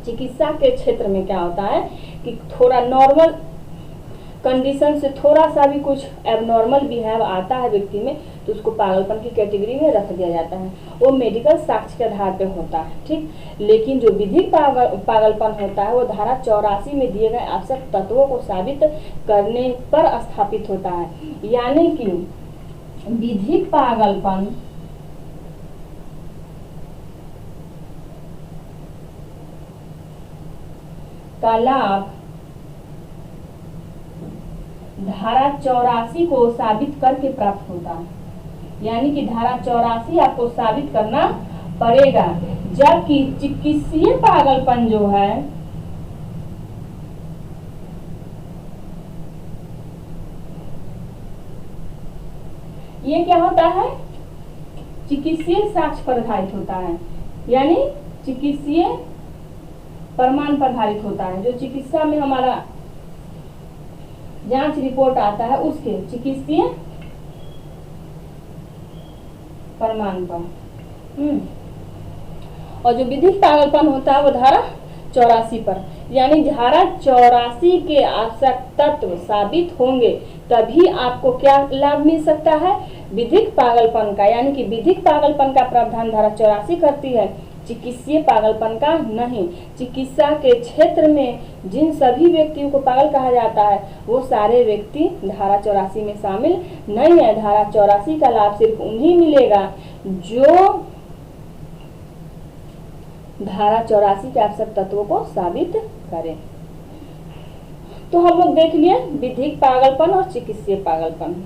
Speaker 1: चिकित्सा के क्षेत्र में क्या होता है कि थोड़ा नॉर्मल कंडीशन से थोड़ा सा भी कुछ एबनॉर्मल बिहेव आता है व्यक्ति में तो उसको पागलपन की कैटेगरी में रख दिया जाता है, वो मेडिकल साक्ष्य के आधार पर होता है, ठीक। लेकिन जो विधिक पागलपन होता है वो धारा 84 में दिए गए आवश्यक तत्वों को साबित करने पर स्थापित होता है, यानी कि विधिक पागलपन का लाभ धारा 84 को साबित करके प्राप्त होता है, यानी कि धारा 84 आपको साबित करना पड़ेगा, जबकि चिकित्सीय पागलपन जो है ये क्या होता है, चिकित्सीय साक्ष्य पर आधारित होता है, यानी चिकित्सीय प्रमाण पर आधारित होता है। जो चिकित्सा में हमारा जांच रिपोर्ट आता है उसके चिकित्सीय प्रमाण पर। और जो विधिक पागलपन होता है वो धारा 84 पर, यानी धारा 84 के आवश्यक तत्व साबित होंगे तभी आपको क्या लाभ मिल सकता है, विधिक पागलपन का, यानी कि विधिक पागलपन का प्रावधान धारा 84 करती है, चिकित्सीय पागलपन का नहीं। चिकित्सा के क्षेत्र में जिन सभी व्यक्तियों को पागल कहा जाता है वो सारे व्यक्ति धारा 84 में शामिल नहीं है। धारा 84 का लाभ सिर्फ उन्हीं मिलेगा जो धारा 84 के आवश्यक तत्वों को साबित करें। तो हम लोग देख लिए विधिक पागलपन और चिकित्सीय पागलपन।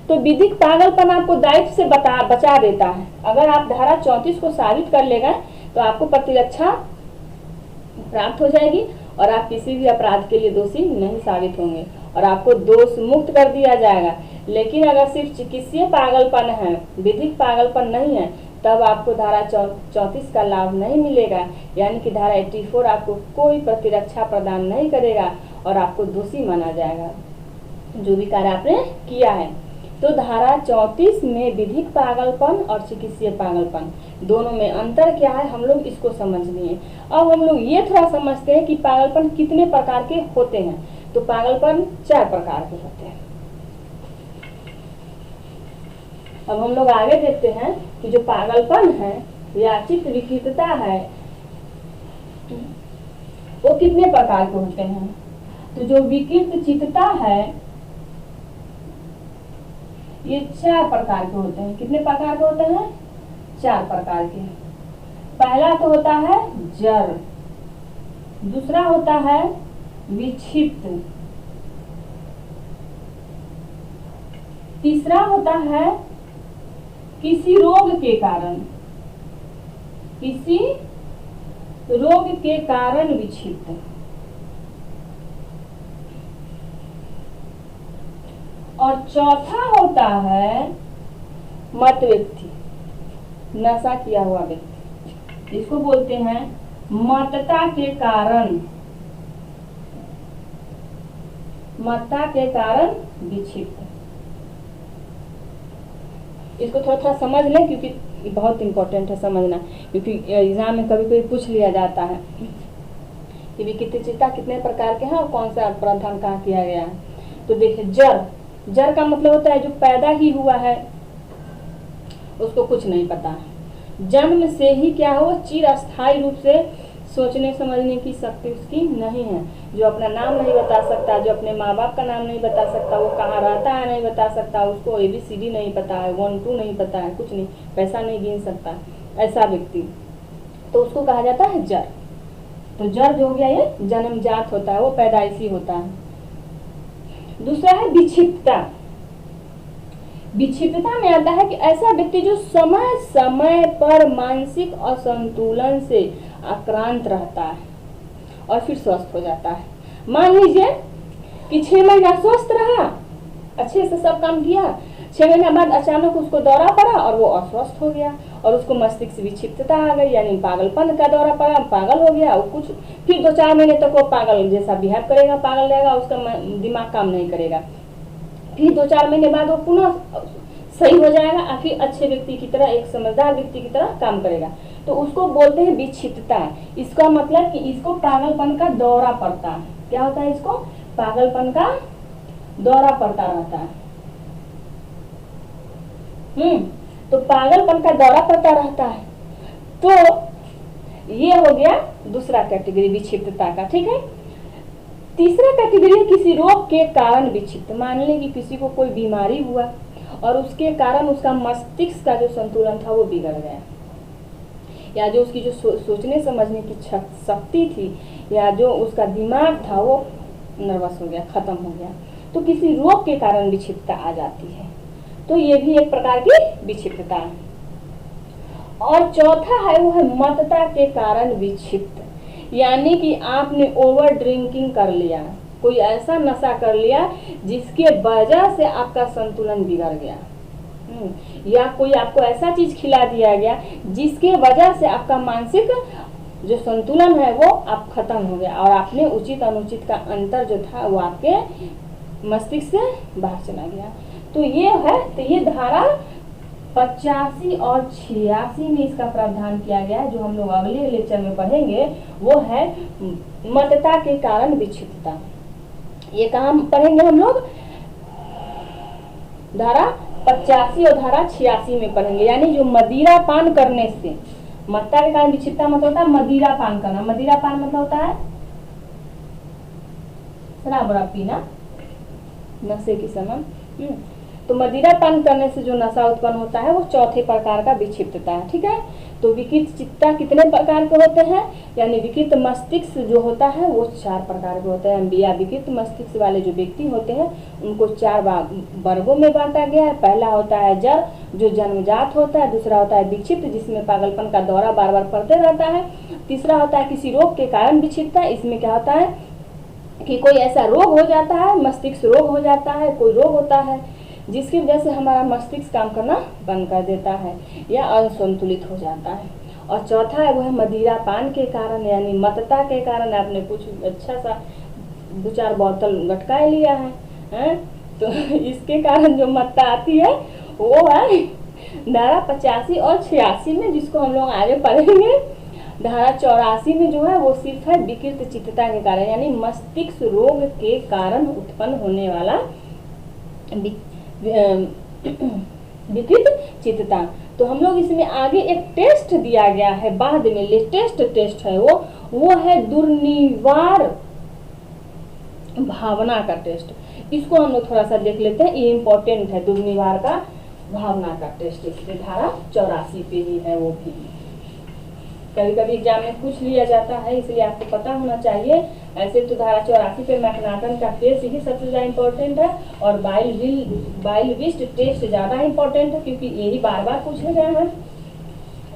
Speaker 1: तो विधिक पागलपन आपको दायित्व से बचा देता है। अगर आप धारा 34 को साबित कर ले गए तो आपको प्रतिरक्षा प्राप्त हो जाएगी और आप किसी भी अपराध के लिए दोषी नहीं साबित होंगे और आपको दोष मुक्त कर दिया जाएगा। लेकिन अगर सिर्फ चिकित्सीय पागलपन है, विधिक पागलपन नहीं है, तब आपको धारा 34 का लाभ नहीं मिलेगा, यानी कि धारा 84 आपको कोई प्रतिरक्षा प्रदान नहीं करेगा और आपको दोषी माना जाएगा जो भी कार्य आपने किया है। तो धारा 34 में विधिक पागलपन और चिकित्सीय पागलपन दोनों में अंतर क्या है, हम लोग इसको समझ लिए। अब हम लोग ये थोड़ा समझते हैं कि पागलपन कितने प्रकार के होते हैं। तो पागलपन 4 प्रकार के होते हैं। अब हम लोग आगे देखते हैं कि जो पागलपन है या चित्त विकृतता है वो कितने प्रकार के होते हैं? तो जो विकृत चित्तता है ये 4 प्रकार के होते हैं। कितने प्रकार के होते हैं? 4 प्रकार के। पहला तो होता है जड़, दूसरा होता है विक्षिप्त, तीसरा होता है किसी रोग के कारण, किसी रोग के कारण विक्षिप्त, और चौथा होता है मत व्यक्ति, नशा किया हुआ व्यक्ति। इसको बोलते हैं मतता के कारण, मतता के कारण विक्षिप्त। इसको थोड़ा थोड़ा समझ लें क्योंकि बहुत इंपॉर्टेंट है समझना, क्योंकि एग्जाम में कभी कभी पूछ लिया जाता है कि विकृत चित्ता कितने प्रकार के हैं और कौन सा प्रावधान कहाँ किया गया है। तो देखिए जड़, जड़ का मतलब होता है जो पैदा ही हुआ है उसको कुछ नहीं पता है, जन्म से ही क्या हो चिर अस्थायी रूप से सोचने समझने की शक्ति उसकी नहीं है, जो अपना नाम नहीं बता सकता, जो अपने माँ बाप का नाम नहीं बता सकता, वो कहाँ रहता है नहीं बता सकता, उसको ABCD नहीं पता है, 1 2 नहीं पता है, कुछ नहीं, पैसा नहीं गिन सकता, ऐसा व्यक्ति, तो उसको कहा जाता है जड़। तो जड़ जो हो गया ये जन्मजात होता है, वो पैदाइशी होता है। दूसरा है विक्षिप्तता। विक्षिप्तता में आता है कि ऐसा व्यक्ति जो समय समय पर मानसिक असंतुलन से आक्रांत रहता है और फिर स्वस्थ हो जाता है। मान लीजिए कि 6 महीना स्वस्थ रहा, अच्छे से सब काम किया, 6 महीना बाद अचानक उसको दौरा पड़ा और वो अस्वस्थ हो गया और उसको मस्तिष्क विक्षिप्तता आ गई, यानी पागलपन का दौरा पड़ा, पागल हो गया। और कुछ फिर 2-4 महीने तक वो पागल जैसा बिहेव करेगा, पागल रहेगा, उसका दिमाग काम नहीं करेगा। फिर 2-4 महीने बाद वो पुनः सही हो जाएगा, आखिर अच्छे व्यक्ति की तरह, एक समझदार व्यक्ति की तरह काम करेगा। तो उसको बोलते हैं विक्षिप्तता। इसका मतलब कि इसको पागलपन का दौरा पड़ता है। क्या होता है? इसको पागलपन का दौरा पड़ता रहता है। तो पागलपन का दौरा पड़ता रहता है। तो ये हो गया दूसरा कैटेगरी विक्षिप्तता का, ठीक है। तीसरा कैटेगरी है किसी रोग के कारण विक्षिप्त। मान लें कि किसी को कोई बीमारी हुआ और उसके कारण उसका मस्तिष्क का जो संतुलन था वो बिगड़ गया, या जो उसकी जो सोचने समझने की शक्ति थी, या जो उसका दिमाग था वो नर्वस हो गया, खत्म हो गया, तो किसी रोग के कारण विक्षिप्तता आ जाती है। तो ये भी एक प्रकार की विक्षिप्तता है। और चौथा है वो है मतता के कारण विक्षिप्त, यानी कि आपने ओवर ड्रिंकिंग कर लिया, कोई ऐसा नशा कर लिया जिसके वजह से आपका संतुलन बिगड़ गया, या कोई आपको ऐसा चीज खिला दिया गया जिसके वजह से आपका मानसिक जो संतुलन है वो आप खत्म हो गया और आपने उचित अनुचित का अंतर जो था वो आपके मस्तिष्क से बाहर चला गया। तो ये है, तो ये धारा 85 और 86 में इसका प्रावधान किया गया है, जो हम लोग अगले लेक्चर में पढ़ेंगे, वो है मतता के कारण विक्षिप्तता। ये कहाँ पढ़ेंगे हम लोग? धारा 85 और धारा 86 में पढ़ेंगे। यानी जो मदिरा पान करने से, मतता के कारण विक्षिप्तता मतलब होता है मदिरा पान करना। मदिरा पान मतलब होता है शराब वराब पीना नशे के समय। तो मदिरा पान करने से जो नशा उत्पन्न होता है वो चौथे प्रकार का विक्षिप्तता है, ठीक है। तो विकृत चित्ता कितने प्रकार के होते हैं? यानी विकृत मस्तिष्क जो होता है वो 4 प्रकार के होते हैं। या विकृत मस्तिष्क वाले जो व्यक्ति होते हैं उनको 4 वर्गों में बांटा गया है। पहला होता है जड़, जो जन्मजात होता है। दूसरा होता है विक्षिप्त, जिसमें पागलपन का दौरा बार बार पड़ते रहता है। तीसरा होता है किसी रोग के कारण विक्षिप्तता। इसमें क्या होता है कि कोई ऐसा रोग हो जाता है, मस्तिष्क रोग हो जाता है, कोई रोग होता है जिसकी वजह से हमारा मस्तिष्क काम करना बंद कर देता है या असंतुलित हो जाता है। और चौथा है वो है मदिरा पान के कारण, यानी मतता के कारण आपने कुछ अच्छा सा 2-4 बोतल गटका लिया है, तो इसके कारण जो मतता आती है वो है धारा 85 और 86 में, जिसको हम लोग आगे पढ़ेंगे। धारा 84 में जो है वो सिर्फ है विकृत चित्तता के कारण, यानी मस्तिष्क रोग के कारण उत्पन्न होने वाला विकृत चित्तता। तो हम लोग इसमें आगे एक टेस्ट दिया गया है, बाद में लेटेस्ट टेस्ट है वो है दुर्निवार भावना का टेस्ट। इसको हम लोग थोड़ा सा देख लेते हैं, ये इंपॉर्टेंट है, दुर्निवार का भावना का टेस्ट। इसलिए धारा 84 पे ही है वो भी। कभी कभी एग्जाम में पूछ लिया जाता है, इसलिए आपको पता होना चाहिए। ऐसे तो धारा 84 पे मैकनाटन का केस ही सबसे ज्यादा इम्पोर्टेंट है, और बाइल विस्ट टेस्ट ज्यादा इम्पोर्टेंट है, क्योंकि यही बार बार पूछे गए हैं।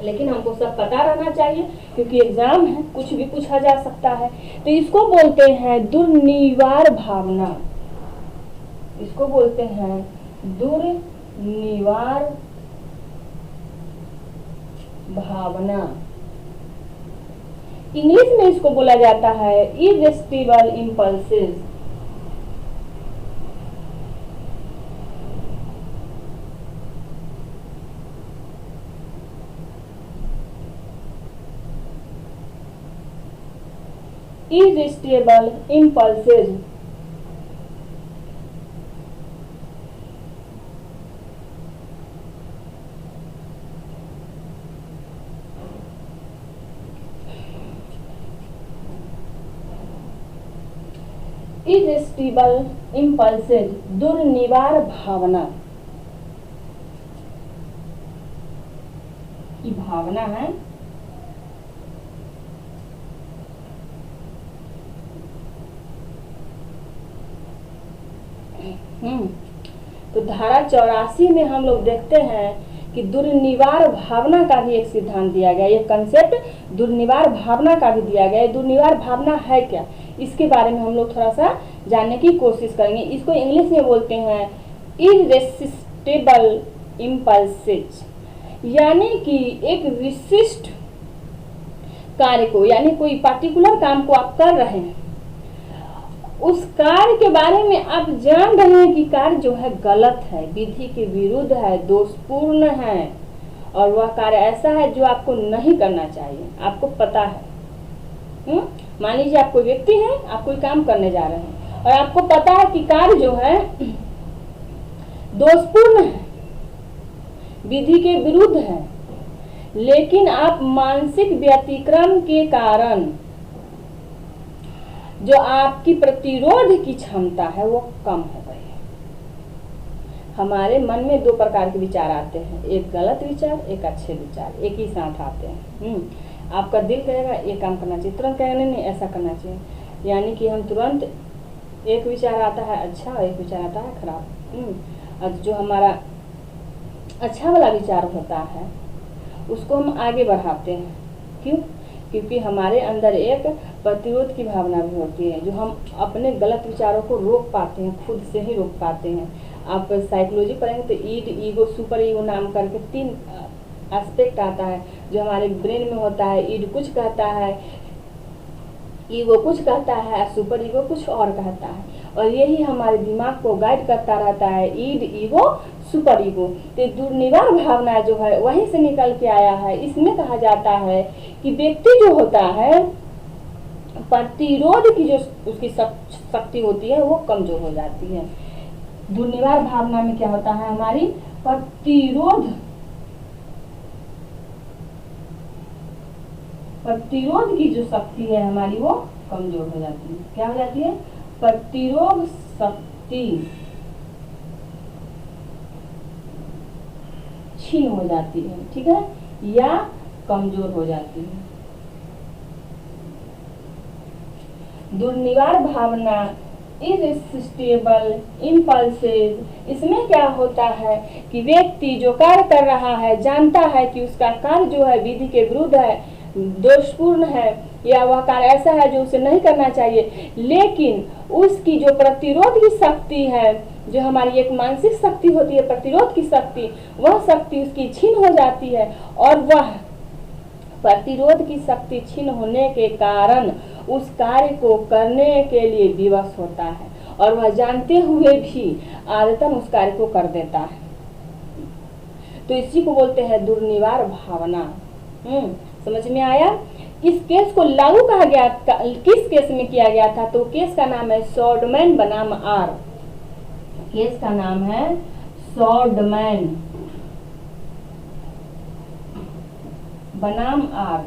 Speaker 1: लेकिन हमको सब पता रहना चाहिए, क्योंकि एग्जाम है, कुछ भी पूछा जा सकता है। तो इसको बोलते हैं दुर्निवार भावना, इसको बोलते हैं दुर्निवार भावना। इंग्लिश में इसको बोला जाता है irresistible impulses. Irresistible impulses। Irresistible impulses, दुर्निवार भावना की भावना है। तो धारा 84 में हम लोग देखते हैं कि दुर्निवार भावना का भी एक सिद्धांत दिया गया, ये कंसेप्ट दुर्निवार भावना का भी दिया गया है। दुर्निवार भावना है क्या, इसके बारे में हम लोग थोड़ा सा जानने की कोशिश करेंगे। इसको इंग्लिश में बोलते हैं इरेसिस्टिबल इम्पल्सेस, यानी कि एक विशिष्ट कार्य को, यानी कोई पार्टिकुलर काम को आप कर रहे हैं, उस कार्य के बारे में आप जान रहे हैं कि कार्य जो है गलत है, विधि के विरुद्ध है, दोषपूर्ण है, और वह कार्य ऐसा है जो आपको नहीं करना चाहिए, आपको पता है। मान लीजिए आप कोई व्यक्ति हैं, आप कोई काम करने जा रहे हैं और आपको पता है कि कार्य जो है दोषपूर्ण है, विधि के विरुद्ध है, लेकिन आप मानसिक व्यतिक्रम के कारण जो आपकी प्रतिरोध की क्षमता है वो कम हो गई है। हमारे मन में दो प्रकार के विचार आते हैं, एक गलत विचार, एक अच्छे विचार, एक ही साथ आते हैं। आपका दिल कहेगा ये काम करना चाहिए, तुरंत कहेगा नहीं ऐसा करना चाहिए, यानी कि हम तुरंत, एक विचार आता है अच्छा और एक विचार आता है खराब। और जो हमारा अच्छा वाला विचार होता है उसको हम आगे बढ़ाते हैं। क्यों? क्योंकि हमारे अंदर एक प्रतिरोध की भावना भी होती है, जो हम अपने गलत विचारों को रोक पाते हैं, खुद से ही रोक पाते हैं। आप साइकोलॉजी पढ़ेंगे तो ईड, ईगो, सुपर ईगो नाम करके 3 एस्पेक्ट आता है जो हमारे ब्रेन में होता है। ईड कुछ कहता है, ईगो कुछ कहता है, सुपर ईगो कुछ और कहता है, और यही हमारे दिमाग को गाइड करता रहता है, ईड, ईगो, सुपर ईगो। तो दुर्निवार भावना जो है वहीं से निकल के आया है। इसमें कहा जाता है कि व्यक्ति जो होता है प्रतिरोध की जो उसकी शक्ति होती है वो कमजोर हो जाती है। दुर्निवार भावना में क्या होता है, हमारी प्रतिरोध की जो शक्ति है हमारी वो कमजोर हो जाती है। क्या हो जाती है? प्रतिरोध शक्ति क्षीण हो जाती है, ठीक है, या कमजोर हो जाती है। दुर्निवार भावना इरेसिस्टिबल इम्पल्सेस, इसमें क्या होता है कि व्यक्ति जो कार्य कर रहा है जानता है कि उसका कार्य जो है विधि के विरुद्ध है, दोषपूर्ण है, या वह कार्य ऐसा है जो उसे नहीं करना चाहिए, लेकिन उसकी जो प्रतिरोध की शक्ति है, जो हमारी एक मानसिक शक्ति होती है प्रतिरोध की शक्ति, वह शक्ति उसकी छीन हो जाती है, और वह प्रतिरोध की शक्ति छीन होने के कारण उस कार्य को करने के लिए विवश होता है, और वह जानते हुए भी आदतन उस कार्य को कर देता है। तो इसी को बोलते हैं दुर्निवार भावना। समझ में आया? इस केस को लागू कहा गया, किस केस में किया गया था? तो केस का नाम है शॉर्डमैन बनाम आर। केस का नाम है शॉर्डमैन बनाम आर।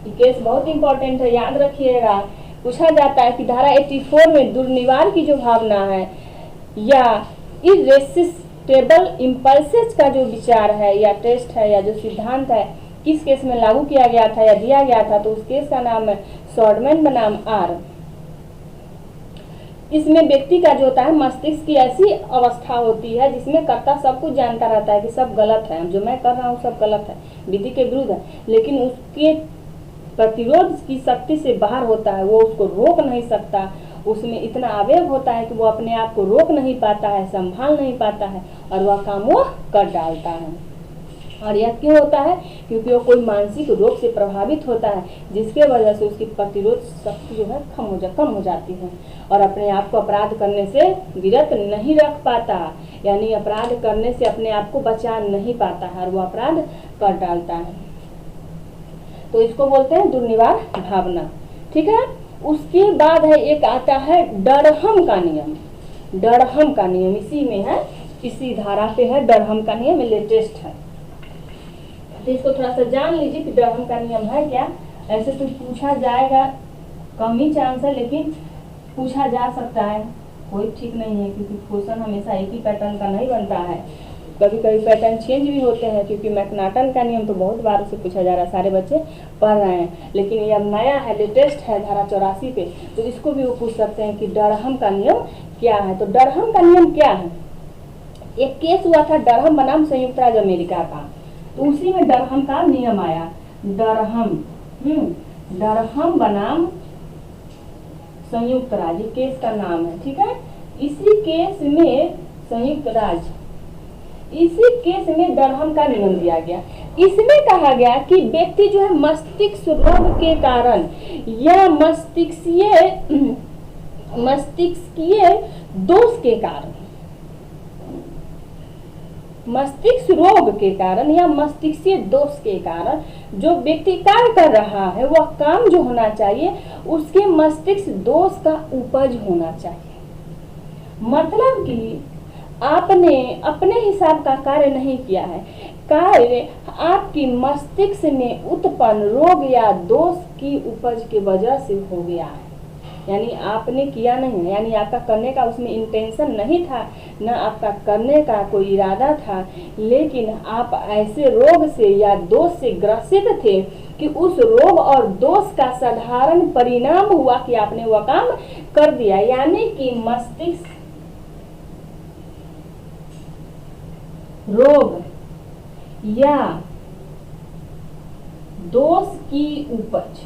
Speaker 1: ये केस बहुत इंपॉर्टेंट है, याद रखिएगा। पूछा जाता है कि धारा 84 में दुर्निवार की जो भावना है या इररेसिस्टेबल इम्पल्सेस का जो विचार है या टेस्ट है या जो सिद्धांत है किस केस में लागू किया गया था या दिया गया था, तो उस केस का नाम है शॉर्टमैन बनाम आर। इसमें व्यक्ति का जो होता है मस्तिष्क की ऐसी अवस्था होती है जिसमें कर्ता सब कुछ जानता रहता है कि सब गलत है, जो मैं कर रहा हूँ सब गलत है, विधि के विरुद्ध है, लेकिन उसके प्रतिरोध की शक्ति से बाहर होता है, वो उसको रोक नहीं सकता। उसमें इतना आवेग होता है कि वो अपने आप को रोक नहीं पाता है, संभाल नहीं पाता है और वह काम वो कर डालता है। और यह क्यों होता है? क्योंकि वो कोई मानसिक रोग से प्रभावित होता है जिसके वजह से उसकी प्रतिरोध शक्ति जो है कम हो जाती है और अपने आप को अपराध करने से विरत नहीं रख पाता, यानी अपराध करने से अपने आप को बचा नहीं पाता है और वो अपराध कर डालता है। तो इसको बोलते हैं दुर्निवार भावना। ठीक है। उसके बाद है एक आता है डरहम का नियम। डरहम का नियम इसी में है, इसी धारा पे है। डरहम का नियम लेटेस्ट है, तो इसको थोड़ा सा जान लीजिए कि डरहम का नियम है क्या। ऐसे तो पूछा जाएगा, कम ही चांस है, लेकिन पूछा जा सकता है, कोई ठीक नहीं है, क्योंकि क्वेश्चन हमेशा एक ही पैटर्न का नहीं बनता है, कभी कभी पैटर्न चेंज भी होते हैं। क्योंकि मैकनाटन का नियम तो बहुत बार उसे पूछा जा रहा है, सारे बच्चे पढ़ रहे हैं, लेकिन ये अब नया है, लेटेस्ट है धारा 84 पे, तो इसको भी वो पूछ सकते हैं कि डरहम का नियम क्या है। तो डरहम का नियम क्या है? एक केस हुआ था डरहम बनाम संयुक्त राज्य अमेरिका का, तो उसी में डरहम का नियम आया। डरहम बनाम संयुक्त राज्य केस का नाम है। ठीक है। इसी केस में संयुक्त राज्य, इसी केस में डरहम का नियम दिया गया। इसमें कहा गया कि व्यक्ति जो है मस्तिष्क रोग के कारण या मस्तिष्कीय दोष के कारण, मस्तिष्क रोग के कारण या मस्तिष्कीय दोष के कारण जो व्यक्ति कार्य कर रहा है वह काम जो होना चाहिए उसके मस्तिष्क दोष का उपज होना चाहिए। मतलब कि आपने अपने हिसाब का कार्य नहीं किया है, कार्य आपकी मस्तिष्क में उत्पन्न रोग या दोष की उपज की वजह से हो गया है, यानी आपने किया नहीं है, यानी आपका करने का उसमें इंटेंशन नहीं था, न आपका करने का कोई इरादा था, लेकिन आप ऐसे रोग से या दोष से ग्रसित थे कि उस रोग और दोष का साधारण परिणाम हुआ कि आपने वह काम कर दिया। यानी कि मस्तिष्क रोग या दोष की उपज,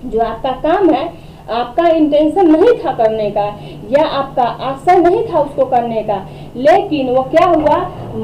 Speaker 1: जो आपका काम है, आपका इंटेंशन नहीं था करने का या आपका आशय नहीं था उसको करने का, लेकिन वो क्या हुआ,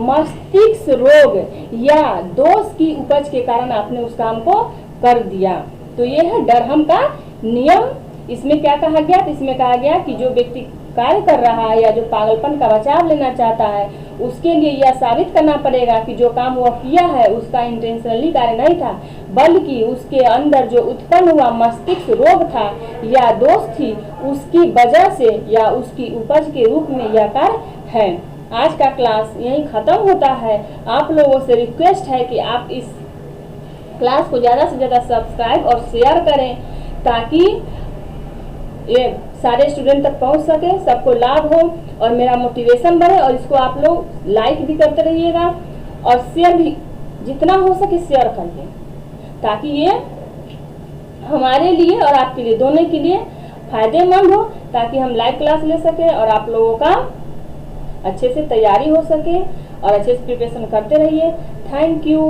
Speaker 1: मस्तिष्क रोग या दोष की उपज के कारण आपने उस काम को कर दिया। तो ये है डरहम का नियम। इसमें क्या कहा गया? तो इसमें कहा गया कि जो व्यक्ति कार्य कर रहा है या जो पागलपन का बचाव लेना चाहता है उसके लिए यह साबित करना पड़ेगा कि जो काम वह किया है उसका इंटेंशनली कार्य नहीं था, बल्कि उसके अंदर जो उत्पन्न हुआ मस्तिष्क रोग था या दोष थी उसकी वजह से या उसकी उपज के रूप में यह कार्य है। आज का क्लास यहीं खत्म होता है। आप लोगों से रिक्वेस्ट है कि आप इस क्लास को ज़्यादा से ज़्यादा सब्सक्राइब और शेयर करें ताकि ये सारे स्टूडेंट तक पहुंच सके, सबको लाभ हो और मेरा मोटिवेशन बढ़े। और इसको आप लोग लाइक भी करते रहिएगा और शेयर भी जितना हो सके शेयर करिए, ताकि ये हमारे लिए और आपके लिए दोनों के लिए फायदेमंद हो, ताकि हम लाइव क्लास ले सकें और आप लोगों का अच्छे से तैयारी हो सके और अच्छे से प्रिपरेशन करते रहिए। Thank you.